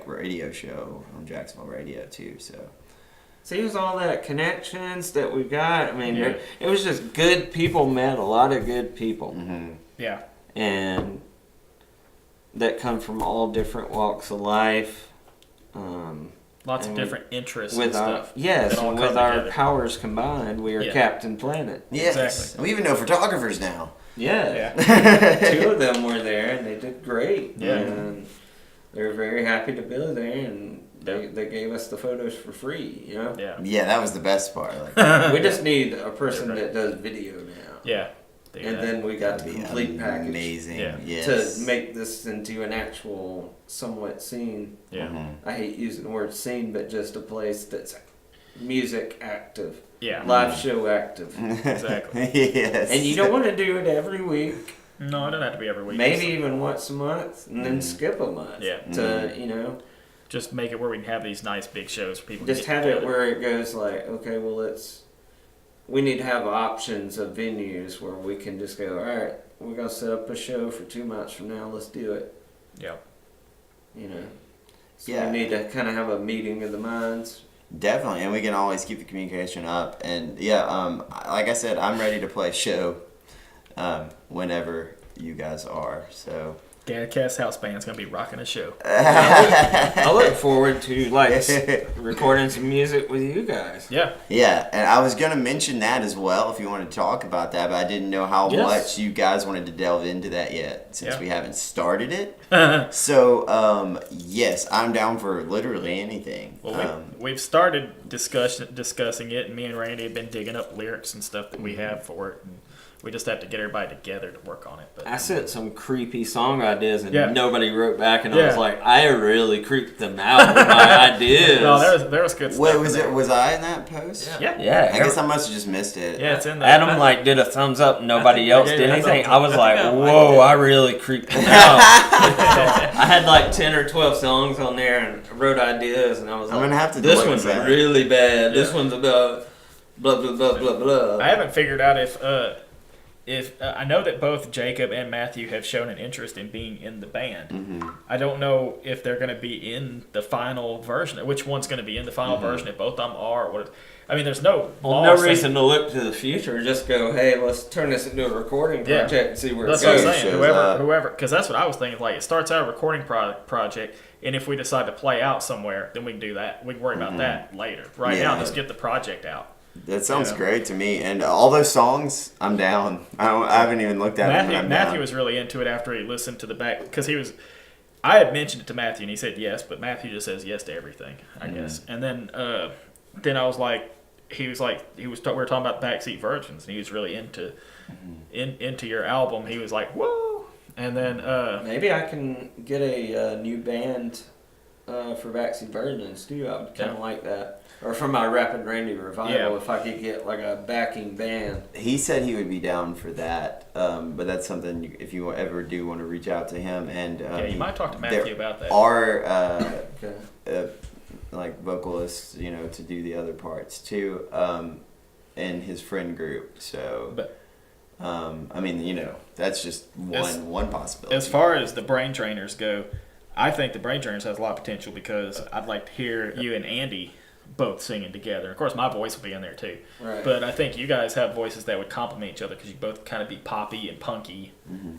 radio show on Jacksonville Radio too. So. See, it was all that connections that we got. I mean, Yeah. it was just good people met a lot of good people, Mm-hmm. Yeah. and that come from all different walks of life. Lots of And different interests With and our stuff. yes, that all and come with our together. powers combined, we are Yeah. Captain Planet. Yes. Exactly. We even know photographers now. Yeah. Yeah. Two of them were there, and they did great. Yeah. And they were very happy to be there, and they gave us the photos for free. Yeah. Yeah, that was the best part. Like, We just need a person Yeah, right. that does video now. Yeah. And then we got the that'd be complete package amazing. Yeah. Yes. to make this into an actual somewhat scene. Yeah. Mhm. I hate using the word scene, but just a place that's music active, Yeah. live show active. Exactly. yes. And you don't want to do it every week. No, it doesn't have to be every week. Maybe even once a month, and then skip a month. Yeah. To just make it where we can have these nice big shows for people. just to get have together. it where it goes like, okay, well, we need to have options of venues where we can just go, all right, we're gonna set up a show for 2 months from now. Let's do it. Yeah. So Yeah. we need to kind of have a meeting of the minds. Definitely, and we can always keep the communication up. And like I said, I'm ready to play a show whenever you guys are. So Gadcast House Band's gonna be rocking a show. I look forward to recording some music with you guys. Yeah. Yeah, and I was gonna mention that as well if you wanted to talk about that, but I didn't know how much you guys wanted to delve into that yet since we haven't started it. So yes, I'm down for literally anything. Well, we've started discussing it, and me and Randy have been digging up lyrics and stuff that we have for it. And we just have to get everybody together to work on it. But I sent some creepy song ideas, and Yeah. nobody wrote back, and I Yeah. was like, I really creeped them out with my ideas. no, there was good stuff. Wait, in there. was I in that post? Yeah. Yeah, I guess I must have just missed it. Yeah, it's in there. Adam did a thumbs up, and nobody think else I did did. anything. I I was think like, I liked whoa, it. I really creeped them out. I had like 10 or 12 songs on there, and I wrote ideas, and I was I'm like, gonna have to this look one's at that. really bad. This one's about blah blah blah blah blah. I haven't figured out if I know that both Jacob and Matthew have shown an interest in being in the band. Mm-hmm. I don't know if they're going to be in the final version. Which one's going to be in the final version? If both of them are, or what? I mean, there's no Well, no reason to look to the future. Just go, hey, let's turn this into a recording Yeah. project and see where That's it what I'm goes. saying. shows Whoever, because that's what I was thinking. Like, it starts out a recording project, and if we decide to play out somewhere, then we can do that. We can worry about that later. Right now, Yeah. just get the project out. That sounds Yeah. great to me. And all those songs, I'm down. I haven't even looked at them. But I'm Matthew down. was really into it after he listened to the back because I had mentioned it to Matthew and he said yes, but Matthew just says yes to everything, I guess. And then I was like, we were talking about Backseat Virgins, and he was really into your album. He was like, whoa. And then Maybe I can get a new band for Backseat Virgins too. I would kind of like that. Or for my Rapid Randy revival, if I could get like a backing band. He said he would be down for that, but that's something if you ever do want to reach out to him. And you might talk to Matthew about that. Are Okay. like vocalists, to do the other parts too, in his friend group. So, I mean, that's just one possibility. As far as the Brain Trainers go, I think the Brain Trainers has a lot of potential because I'd like to hear you and Andy both singing together. Of course, my voice will be in there too. Right. But I think you guys have voices that would complement each other because you both kind of be poppy and punky.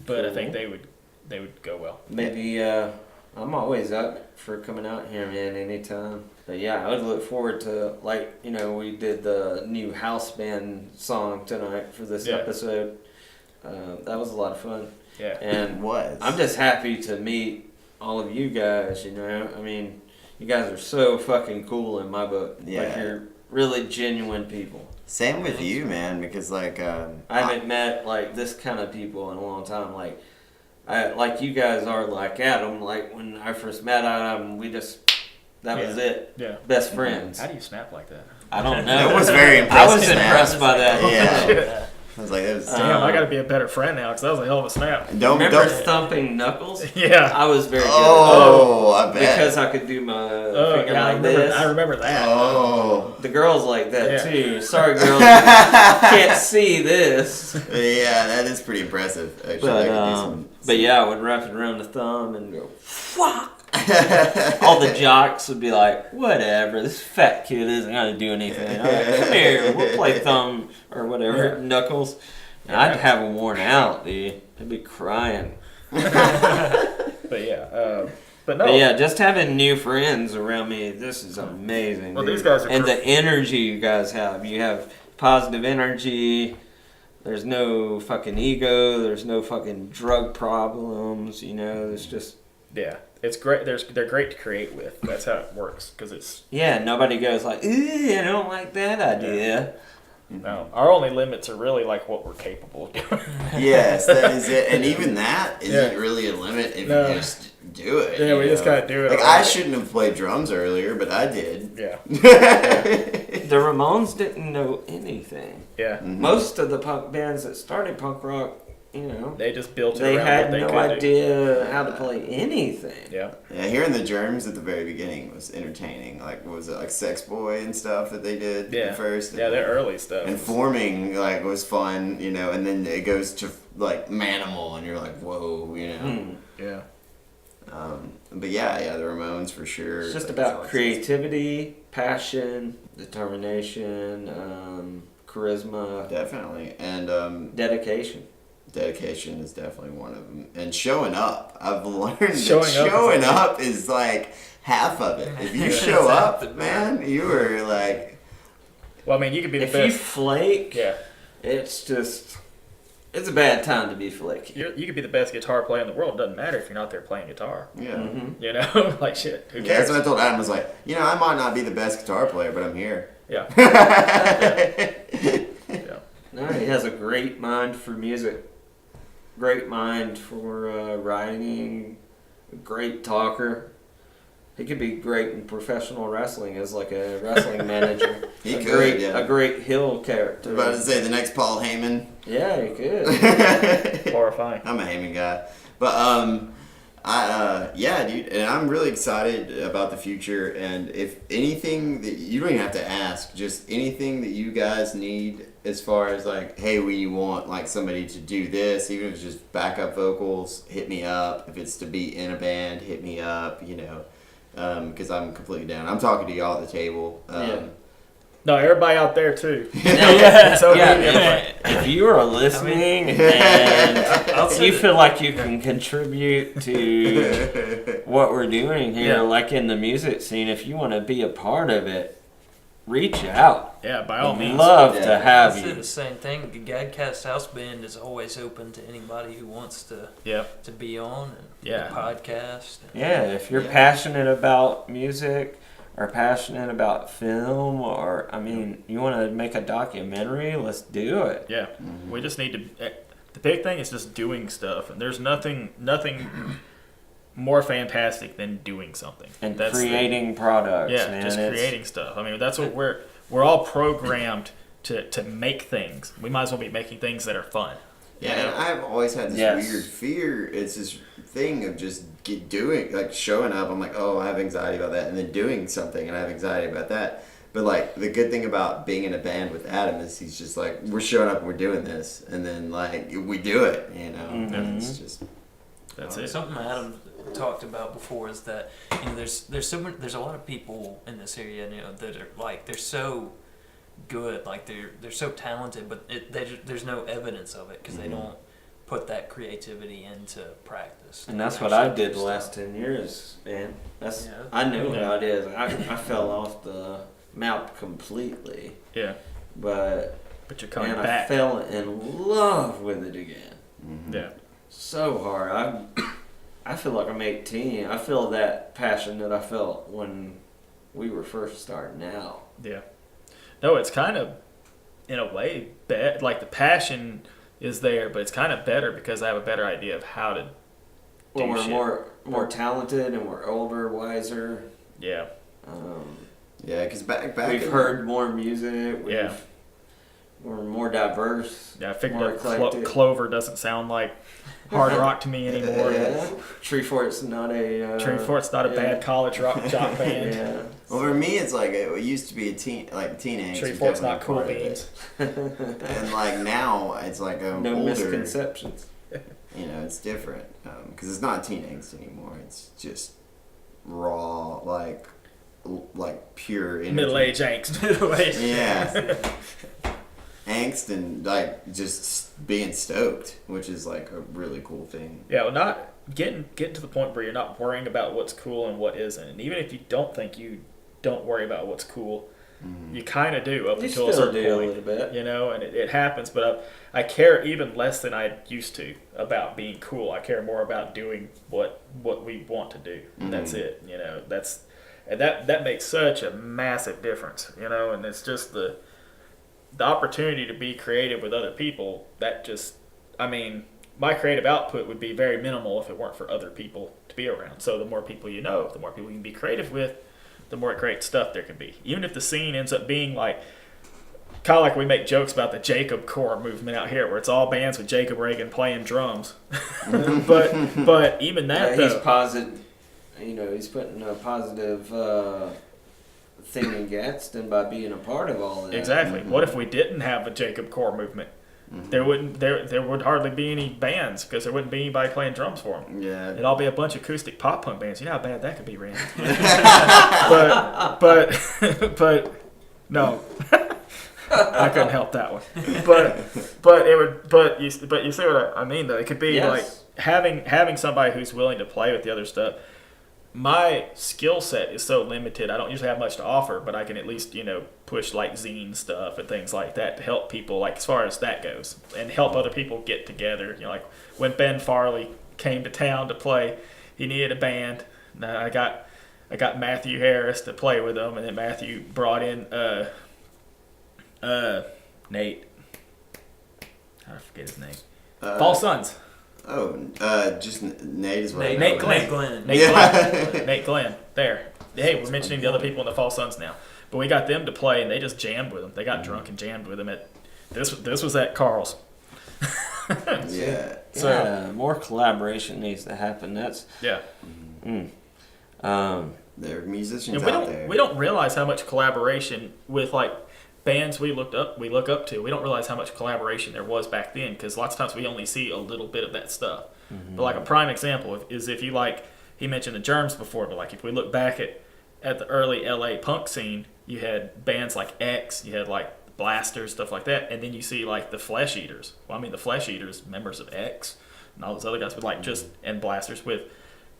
But I think they would go well. Maybe I'm always up for coming out here, man, anytime. But yeah, I would look forward to, we did the new house band song tonight for this episode. That was a lot of fun. Yeah. And was. I'm just happy to meet all of you guys, I mean, you guys are so fucking cool in my book. Yeah. Like, you're really genuine people. Same with you, man, because I I haven't met, this kind of people in a long time. Like you guys are like Adam. Like, when I first met Adam, that was it. Yeah. Best friends. How do you snap like that? I don't know. That was very I impressive. was man. impressed by that. Yeah. I was like, that was. Damn, I got to be a better friend now because that was a hell of a snap. Remember thumping knuckles? Yeah. I was very good. Oh, I bet. Because I could do my finger yeah, like this. I remember that. Oh. The girls like that Yeah. too. Sorry, girls, you can't see this. Yeah, that is pretty impressive. Actually, I could do some. But yeah, I would wrap it around the thumb and go, fuck. All the jocks would be like, whatever, this fat kid isn't going to do anything. I'm like, come here, we'll play thumb or whatever, knuckles. And I'd have them worn out, dude. I'd be crying. But yeah, but no. But yeah, just having new friends around me, this is amazing. Well, dude. these guys are and the energy you guys have. You have positive energy. There's no fucking ego. There's no fucking drug problems. There's just... Yeah, it's great. They're great to create with. That's how it works because it's... Yeah, nobody goes like, I don't like that idea. No, our only limits are really like what we're capable of doing. Yes, that is it. And even that isn't Yeah. really a limit if No. you just do it. Yeah, you we just know? gotta do it. Like, I shouldn't have played drums earlier, but I did. Yeah, The Ramones didn't know anything. yeah. Mhm. Most of the punk bands that started punk rock They just built it they around had what they no could idea how to play anything. do. Yeah. Yeah, hearing the Germs at the very beginning was entertaining. Like, what was it, like Sex Boy and stuff that they did Yeah. at first? Yeah, their early stuff. And Forming, like, was fun, and then it goes to, like, Manimal, and you're like, whoa, Yeah. But yeah, the Ramones for sure. It's just Like, about it's creativity, passion, determination, charisma, definitely. And dedication. dedication is definitely one of them. And showing up. I've learned that Showing up is like half of it. If you Yeah, show up, exactly. man, you are like... Well, I mean, you could be the If you best. flake, Yeah. it's a bad time to be flaky. You could be the best guitar player in the world. It doesn't matter if you're not there playing guitar. Yeah. Mm-hmm. Like, shit. Who Yeah, cares? that's what I told Adam. I was like, I might not be the best guitar player, but I'm here. Yeah. No, he has a great mind for music, great mind for writing, a great talker. He could be great in professional wrestling as like a wrestling manager. He a could, great, yeah. A great heel character. I was about to say the next Paul Heyman. Yeah, he could. Horrifying. I'm a Heyman guy, but yeah, dude, and I'm really excited about the future. And if anything that you don't even have to ask, just anything that you guys need as far as like, hey, we want like somebody to do this, even if it's just backup vocals, hit me up. If it's to be in a band, hit me up. Because I'm completely down. I'm talking to y'all at the table. No, everybody out there, too. So if you are listening and you feel like you can contribute to what we're doing here, like in the music scene, if you want to be a part of it, reach out. Yeah, by all We'd means. love to I have say you. the same thing. The Gadcast House Band is always open to anybody who wants to be on and Yeah. the podcast. Yeah, if you're passionate about music or passionate about film or, you want to make a documentary, let's do it. Yeah. We just need to... The big thing is just doing stuff. And there's nothing more fantastic than doing something. And creating products, man. Just creating stuff. That's what we're all programmed to make things. We might as well be making things that are fun. Yeah, and I've always had this weird fear. It's this thing of just doing, like showing up. I'm like, oh, I have anxiety about that, and then doing something, and I have anxiety about that. But like the good thing about being in a band with Adam is he's just like, we're showing up and we're doing this, and then like we do it, And it's just That's it. Something Adam talked about before is that there's a lot of people in this area that are like they're so good, like they're so talented, but there's no evidence of it because they don't put that creativity into practice. And that's what I did the last 10 years, man. I knew how it is. I fell off the map completely. Yeah. But you're coming man, back. I fell in love with it again. Yeah. So hard. I feel like I'm 18. I feel that passion that I felt when we were first starting out. Yeah. No, it's kind of, in a way, like the passion is there, but it's kind of better because I have a better idea of how to do we're shit. more talented and we're older, wiser. Yeah. yeah, because back We've heard more music. Yeah. We're more diverse. Yeah, I figured more out eclectic. Clover doesn't sound like hard rock to me anymore. Yeah. Treefort's not a... Treefort's not a bad college rock jock band. Yeah. Well, for me, it's like it used to be a teen angst. Treefort's not cool beans. And like now, it's like no older. misconceptions. It's different because it's not teen angst anymore. It's just raw, like pure energy. Middle-age angst. Middle-age. Yeah. Angst and like just being stoked, which is like a really cool thing. Yeah, well, not getting to the point where you're not worrying about what's cool and what isn't. And even if you don't think you don't worry about what's cool, you kind of do up until a certain point. a little bit. And it happens. But I care even less than I used to about being cool. I care more about doing what we want to do. That's it. And that makes such a massive difference. And it's just the opportunity to be creative with other people. My creative output would be very minimal if it weren't for other people to be around. So the more people you know, the more people you can be creative with, the more great stuff there can be. Even if the scene ends up being like kind of like we make jokes about the Jacob Corps movement out here, where it's all bands with Jacob Reagan playing drums. but even that, he's though, positive. You know, he's putting a positive thing against him by being a part of all of that. exactly. What if we didn't have a Jacob Corps movement? There would hardly be any bands because there wouldn't be anybody playing drums for them. Yeah. It'd all be a bunch of acoustic pop punk bands. You know how bad that could be, Randy. but no, I couldn't help that one. But you see what I mean though. It could be Yes. like having somebody who's willing to play with the other stuff. My skill set is so limited. I don't usually have much to offer, but I can at least, push like zine stuff and things like that to help people, like as far as that goes, and help other people get together. Like when Ben Farley came to town to play, he needed a band. Now I got Matthew Harris to play with him, and then Matthew brought in Nate. I forget his name. False Sons. Oh, just Nate as well. Nate Glenn. Glenn. Nate Glenn. There. Hey, we're mentioning the other people in the False Sons now. But we got them to play, and they just jammed with them. They got drunk and jammed with them. This was at Carl's. Yeah. So Yeah, more collaboration needs to happen. That's yeah. mm. There are musicians And out there. we don't realize how much collaboration with like bands we look up to. We don't realize how much collaboration there was back then because lots of times we only see a little bit of that stuff. But like a prime example is if you like, he mentioned the Germs before, but like if we look back at the early LA punk scene, you had bands like X, you had like Blasters, stuff like that, and then you see like the Flesh Eaters. Well, I mean the Flesh Eaters, members of X and all those other guys with like and Blasters with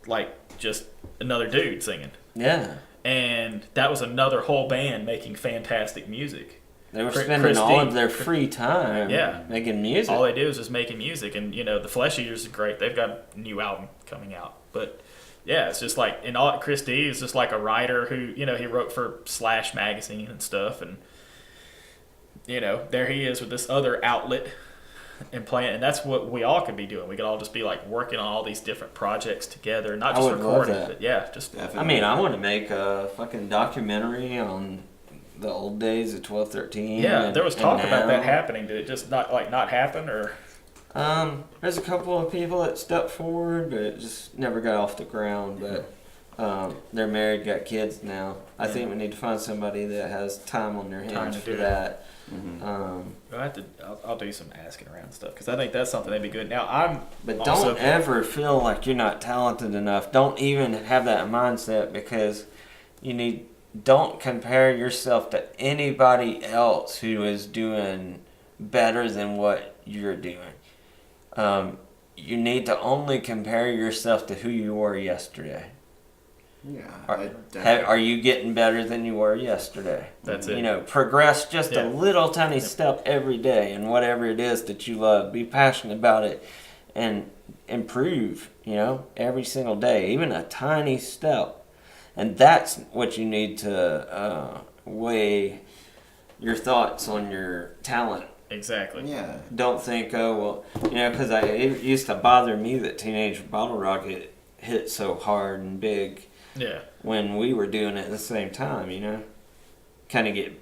like just another dude singing. Yeah. And that was another whole band making fantastic music. They were spending all of their free time making music. All they do is just making music. And, the Flesh Eaters is great. They've got a new album coming out. But, yeah, it's just like, Chris D is just like a writer who, he wrote for Slash magazine and stuff. And, there he is with this other outlet and playing. And that's what we all could be doing. We could all just be like working on all these different projects together. Not just recording, but yeah, just. Definitely. I mean, I want to make a fucking documentary on the old days of 1213. Yeah, there was talk about that happening. Did it just not happen, or? There's a couple of people that stepped forward, but it just never got off the ground. But they're married, got kids now. I think we need to find somebody that has time on their hands for that. I'll do some asking around stuff because I think that's something that'd be good. Now But don't ever feel like you're not talented enough. Don't even have that mindset because don't compare yourself to anybody else who is doing better than what you're doing. You need to only compare yourself to who you were yesterday. Yeah. Are you getting better than you were yesterday? That's it. Progress just a little tiny step every day in whatever it is that you love. Be passionate about it and improve, every single day, even a tiny step. And that's what you need to weigh your thoughts on your talent. Exactly. Yeah. Don't think, because it used to bother me that Teenage Bottle Rocket hit so hard and big. Yeah. When we were doing it at the same time, you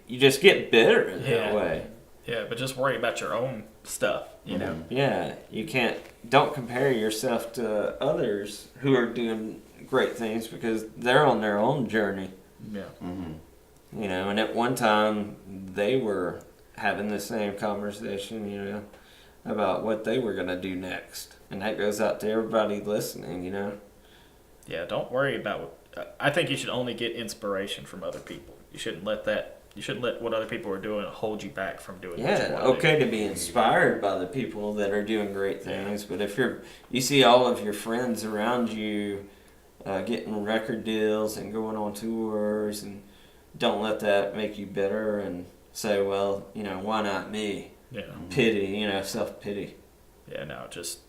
just get bitter that way. Yeah, but just worry about your own stuff, Yeah, don't compare yourself to others who are doing great things because they're on their own journey. Yeah. Mm-hmm. And at one time they were having the same conversation, about what they were going to do next. And that goes out to everybody listening, Yeah, don't worry about I think you should only get inspiration from other people. You shouldn't let what other people are doing hold you back from doing what you want okay to be inspired by the people that are doing great things, but if you see all of your friends around you getting record deals and going on tours, and don't let that make you bitter and say, well, why not me? Yeah. Pity, self-pity. Yeah, no, just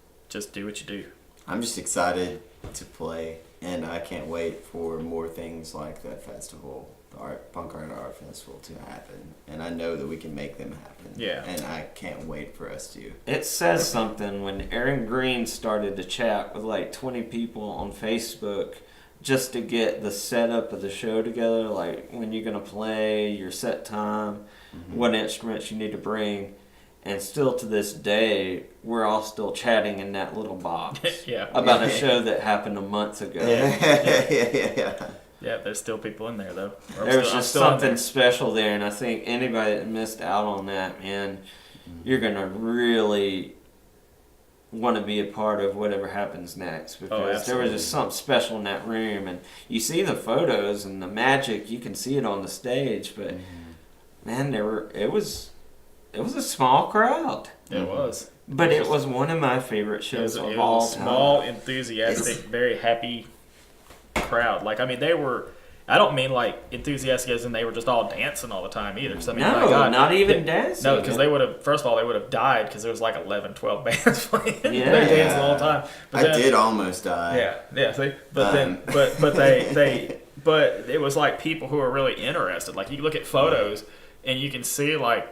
do what you do. I'm just excited to play, and I can't wait for more things like that festival, the Punk Art Festival, to happen. And I know that we can make them happen. Yeah. And I can't wait for us to. It says something when Aaron Green started to chat with like 20 people on Facebook just to get the setup of the show together, like when you're going to play, your set time, what instruments you need to bring. And still to this day, we're all still chatting in that little box about a show that happened a month ago. Yeah, there's still people in there, though. There was just something special there, and I think anybody that missed out on that, man, you're going to really want to be a part of whatever happens next, because there was just something special in that room, and you see the photos and the magic, you can see it on the stage, but man, it was a small crowd. It was. But it was one of my favorite shows of all time. Small, enthusiastic, very happy crowd. Like, I mean, they were, I don't mean like enthusiastic as in they were just all dancing all the time either. So, I mean, no, not even dancing. No, because they would have, first of all, they would have died because there was like 11, 12 bands playing. Yeah. They danced all the time. But I did almost die. Yeah, see? But then, but it was like people who were really interested. Like, you look at photos and you can see like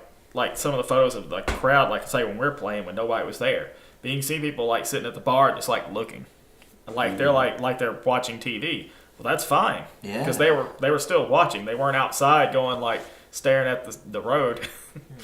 some of the photos of like the crowd, like say when we're playing when nobody was there. But you can see people like sitting at the bar just like looking. Like they're like they're watching TV. Well, that's fine. Yeah. Because they were still watching. They weren't outside going like staring at the road.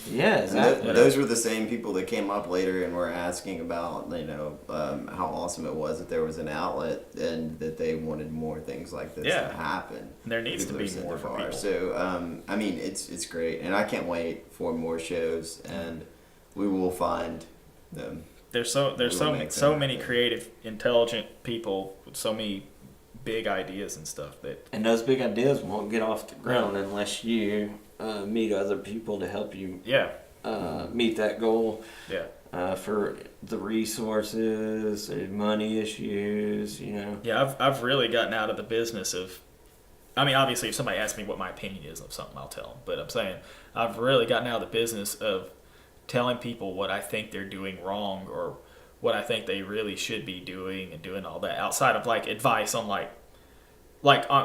Yeah, exactly. Those were the same people that came up later and were asking about, how awesome it was that there was an outlet and that they wanted more things like this to happen. There needs to be more for people. So, I mean, it's great, and I can't wait for more shows, and we will find them. There's so many creative, intelligent people with so many big ideas and stuff and those big ideas won't get off the ground unless you meet other people to help you meet that goal. For the resources, money issues, Yeah, I've really gotten out of the business of, I mean, obviously if somebody asks me what my opinion is of something, I'll tell them. But I'm saying I've really gotten out of the business of telling people what I think they're doing wrong or what I think they really should be doing and doing all that outside of like advice on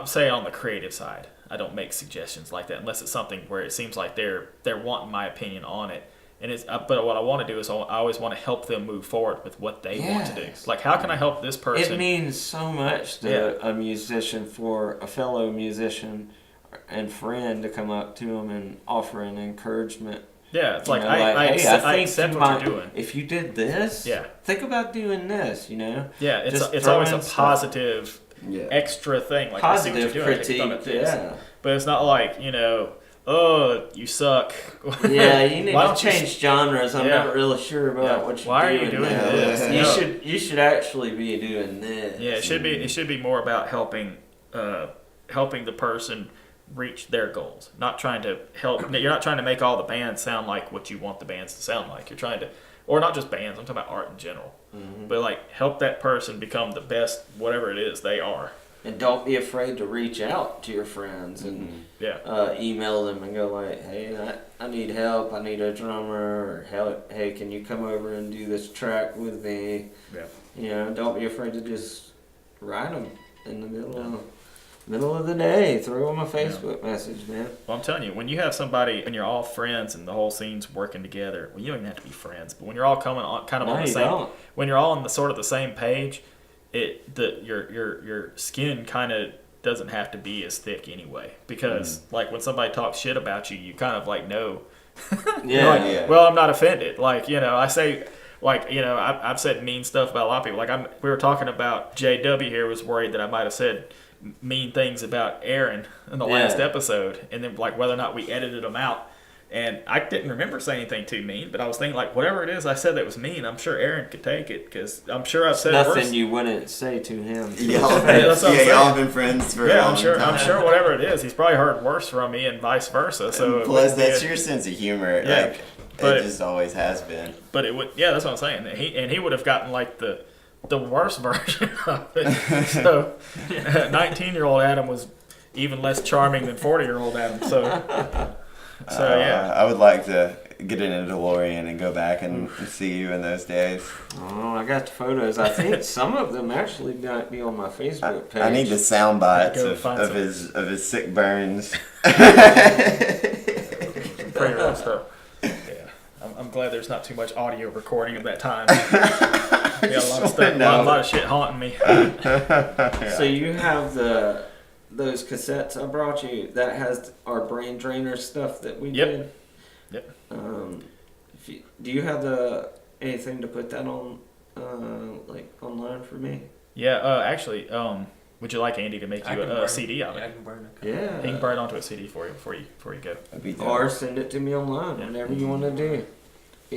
say on the creative side. I don't make suggestions like that unless it's something where it seems like they're wanting my opinion on it. And but what I want to do is I always want to help them move forward with what they want to do. Like, how can I help this person? It means so much to a musician for a fellow musician and friend to come up to them and offer an encouragement. Yeah, it's I accept what you're doing. If you did this, think about doing this, Yeah, it's always a positive extra thing. Like, positive critique, yeah. But it's not like, oh, you suck. Yeah, you need to change genres. I'm not really sure about what you're doing. Why are you doing this? You should actually be doing this. Yeah, it should be more about helping the person reach their goals. Not trying to help. You're not trying to make all the bands sound like what you want the bands to sound like. You're trying to, or not just bands. I'm talking about art in general. But like help that person become the best, whatever it is they are. And don't be afraid to reach out to your friends and email them and go like, hey, I need help. I need a drummer. Or hey, can you come over and do this track with me? Yeah. Don't be afraid to just write them in the middle of the day. Throw them a Facebook message, man. Well, I'm telling you, when you have somebody and you're all friends and the whole scene's working together, well, you don't even have to be friends, but when you're all coming on kind of on the same, when you're all on the sort of the same page, your skin kind of doesn't have to be as thick anyway, because like when somebody talks shit about you, you kind of like know. Well, I'm not offended. Like, I say, like, I've said mean stuff about a lot of people. Like we were talking about JW here was worried that I might have said mean things about Aaron in the last episode, and then like whether or not we edited them out. And I didn't remember saying anything too mean, but I was thinking, like, whatever it is I said that was mean, I'm sure Aaron could take it, because I'm sure I've said nothing worse. You wouldn't say to him. Y'all have been friends for a long time. I'm sure whatever it is, he's probably heard worse from me and vice versa. So plus, that's your sense of humor. Yeah, like, it just always has been. But it would, that's what I'm saying. He would have gotten like the worst version of it. So 19-year-old Adam was even less charming than 40-year-old Adam. So I would like to get in a DeLorean and go back and see you in those days. Oh, I got the photos. I think some of them actually might be on my Facebook page. I need the sound bites of his sick burns. Pretty rough stuff. Yeah. I'm glad there's not too much audio recording of that time. Got a lot of stuff, a lot of shit haunting me. So you have those cassettes I brought you that has our brain drainer stuff that we did. Yep. Do you have anything to put that on, like online for me? Yeah. Actually, would you like Andy to make you a CD out of I it? can burn it. Yeah. He can burn it onto a CD for you before you go. Or send it to me online. Yeah. Whatever you want to do.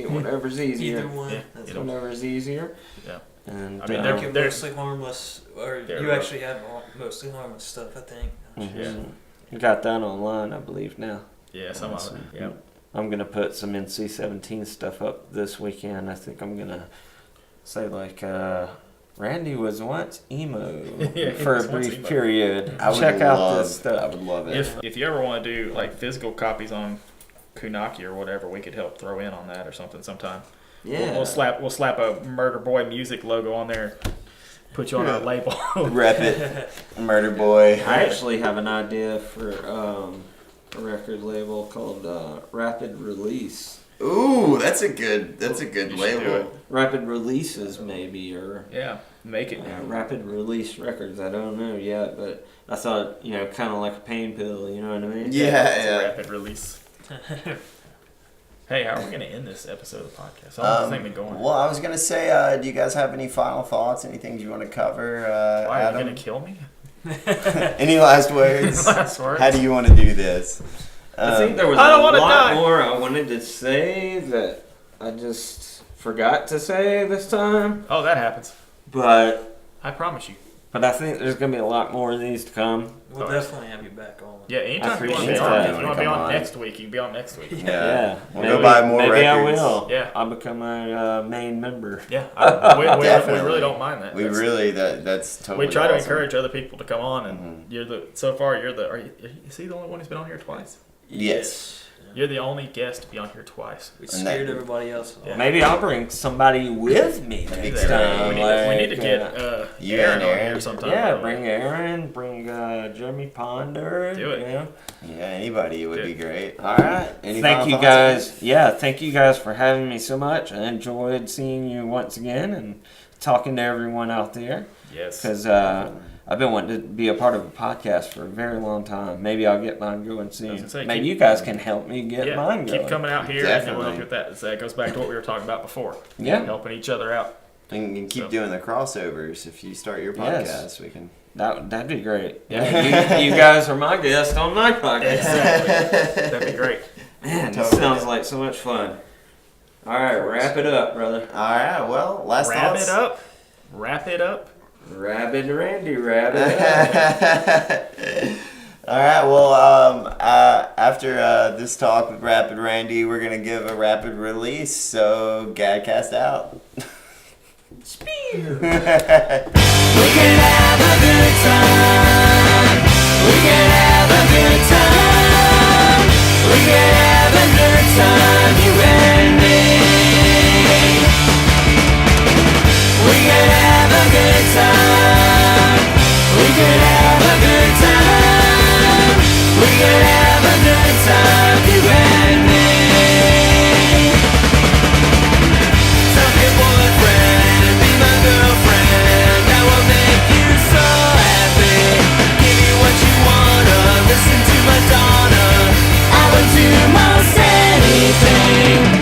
Whatever's easier. Either one. Yeah. That's Either Whatever's easier. Yeah. And I mean, they're they're- mostly harmless, or they're you rough. actually have mostly harmless stuff, I think. Yeah. You got that online, I believe now. Yeah. Some of it. Yeah. I'm gonna put some NC-17 stuff up this weekend. I think I'm gonna say like Randy was once emo Yeah, he for was a once brief emo. period. I would Check out love, this stuff. I would love it. If you ever want to do like physical copies on Kunaki or whatever, we could help throw in on that or something sometime. Yeah. We'll slap a Murder Boy music logo on there. Put you on our label. Rapid Murder Boy. I actually have an idea for a record label called Rapid Release. Ooh, that's a good You should do label. it. Rapid Releases maybe, or Yeah. Make it. Rapid Release Records. I don't know yet, but I thought, kind of like a pain pill, you know what I mean? It's a Yeah. rapid release. Hey, how are we going to end this episode of the podcast? How long has this thing been going? Well, I was gonna say, do you guys have any final thoughts? Anything you want to cover? Why are you Adam? going to kill me? Any last words? Last words? How do you want to do this? I think there was I don't a wanna lot die. more I wanted to say that I just forgot to say this time, Oh, that happens. but I promise you. I think there's gonna be a lot more of these to come. We'll Oh, definitely have you back on. Yeah, anytime you want to appreciate be on. that. If you want to be Come on on. next week, you can be on next week. Yeah. We'll maybe, go buy more maybe records. I will. Yeah. I'll become a main member. Yeah, we Definitely. really don't mind that. We That's- really that's totally. we try to awesome. encourage other people to come on, and you're the are you is he the only one who's been on here twice? Yes. You're the only guest to be on here twice. We And scared that- everybody else off. Yeah. Maybe I'll bring somebody with me That'd be next great. time. we need to get You Aaron and on Aaron. here sometime. Yeah, probably. bring Aaron, bring Jeremy Ponder. Do it. Yeah. Yeah, anybody would Good. be great. All right. Any Thank final you thoughts, guys. Yeah, thank you guys for having me so much. I enjoyed seeing you once again and talking to everyone out there. Yes. Because I've been wanting to be a part of a podcast for a very long time. Maybe I'll get mine going I was soon. gonna say, Maybe keep- you guys can help me get Yeah, mine going. keep coming out here, and then we'll help Definitely. you with that. So that goes back to what we were talking about before. Yeah, Helping each other out. And keep So. doing the crossovers. If you start your Yes. podcast, we can. that'd be great. Yeah, you guys are my guest on my podcast. Exactly. That'd be great. Man, this Totally. sounds like so much fun. All right, wrap it up, brother. All right. Well, last Wrap thoughts. it up. Wrap it up. Rapid Randy, wrap it up. All right. Well, after this talk with Rapid Randy, we're gonna give a rapid release. So, Gadcast out. We can have a good time. We can have a good time. We can have a good time, you and me. We can have a good time. We can have a good time. We can have a good time, you and me. Tell your boyfriend, be my girlfriend. That will make you so happy. Give you what you wanna. Listen to Madonna. I would do most anything.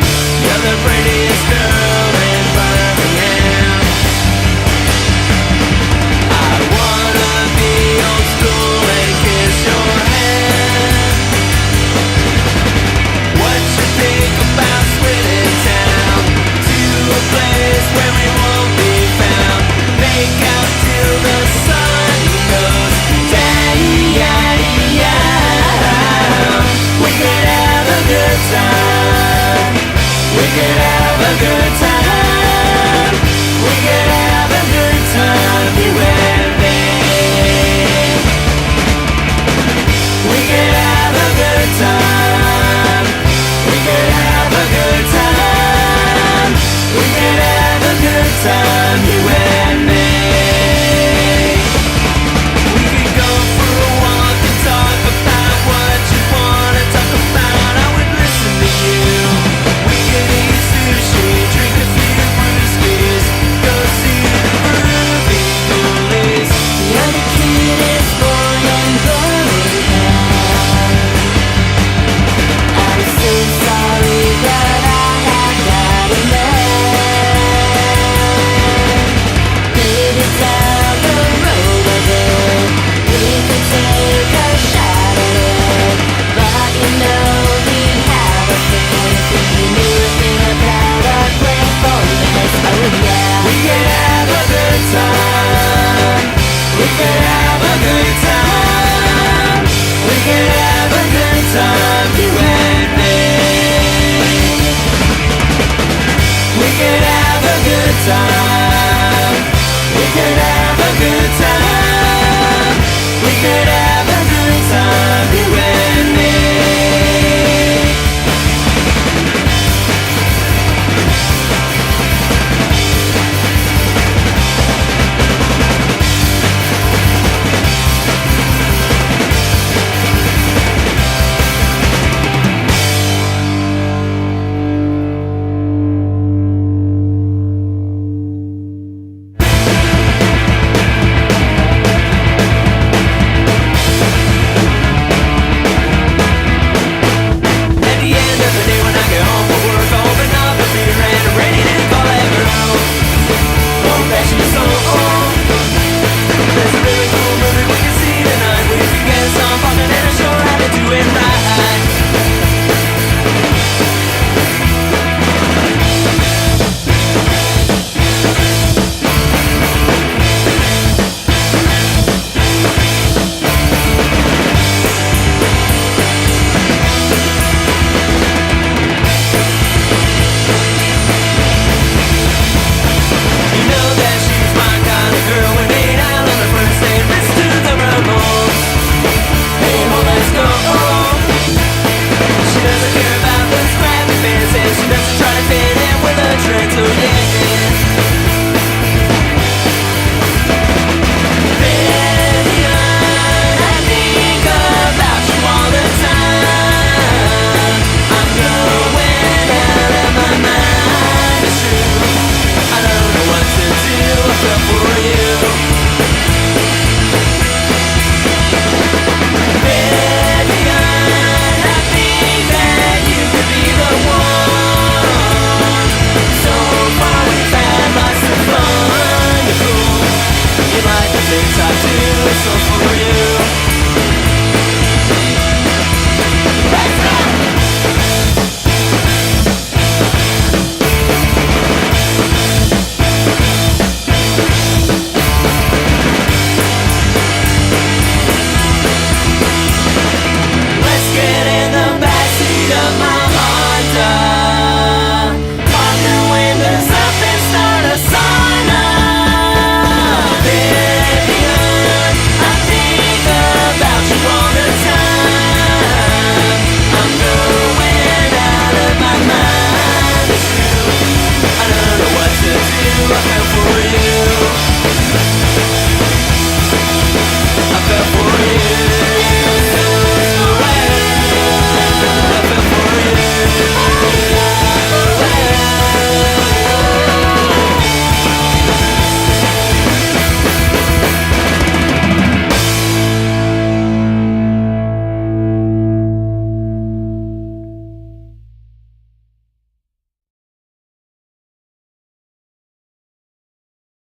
side.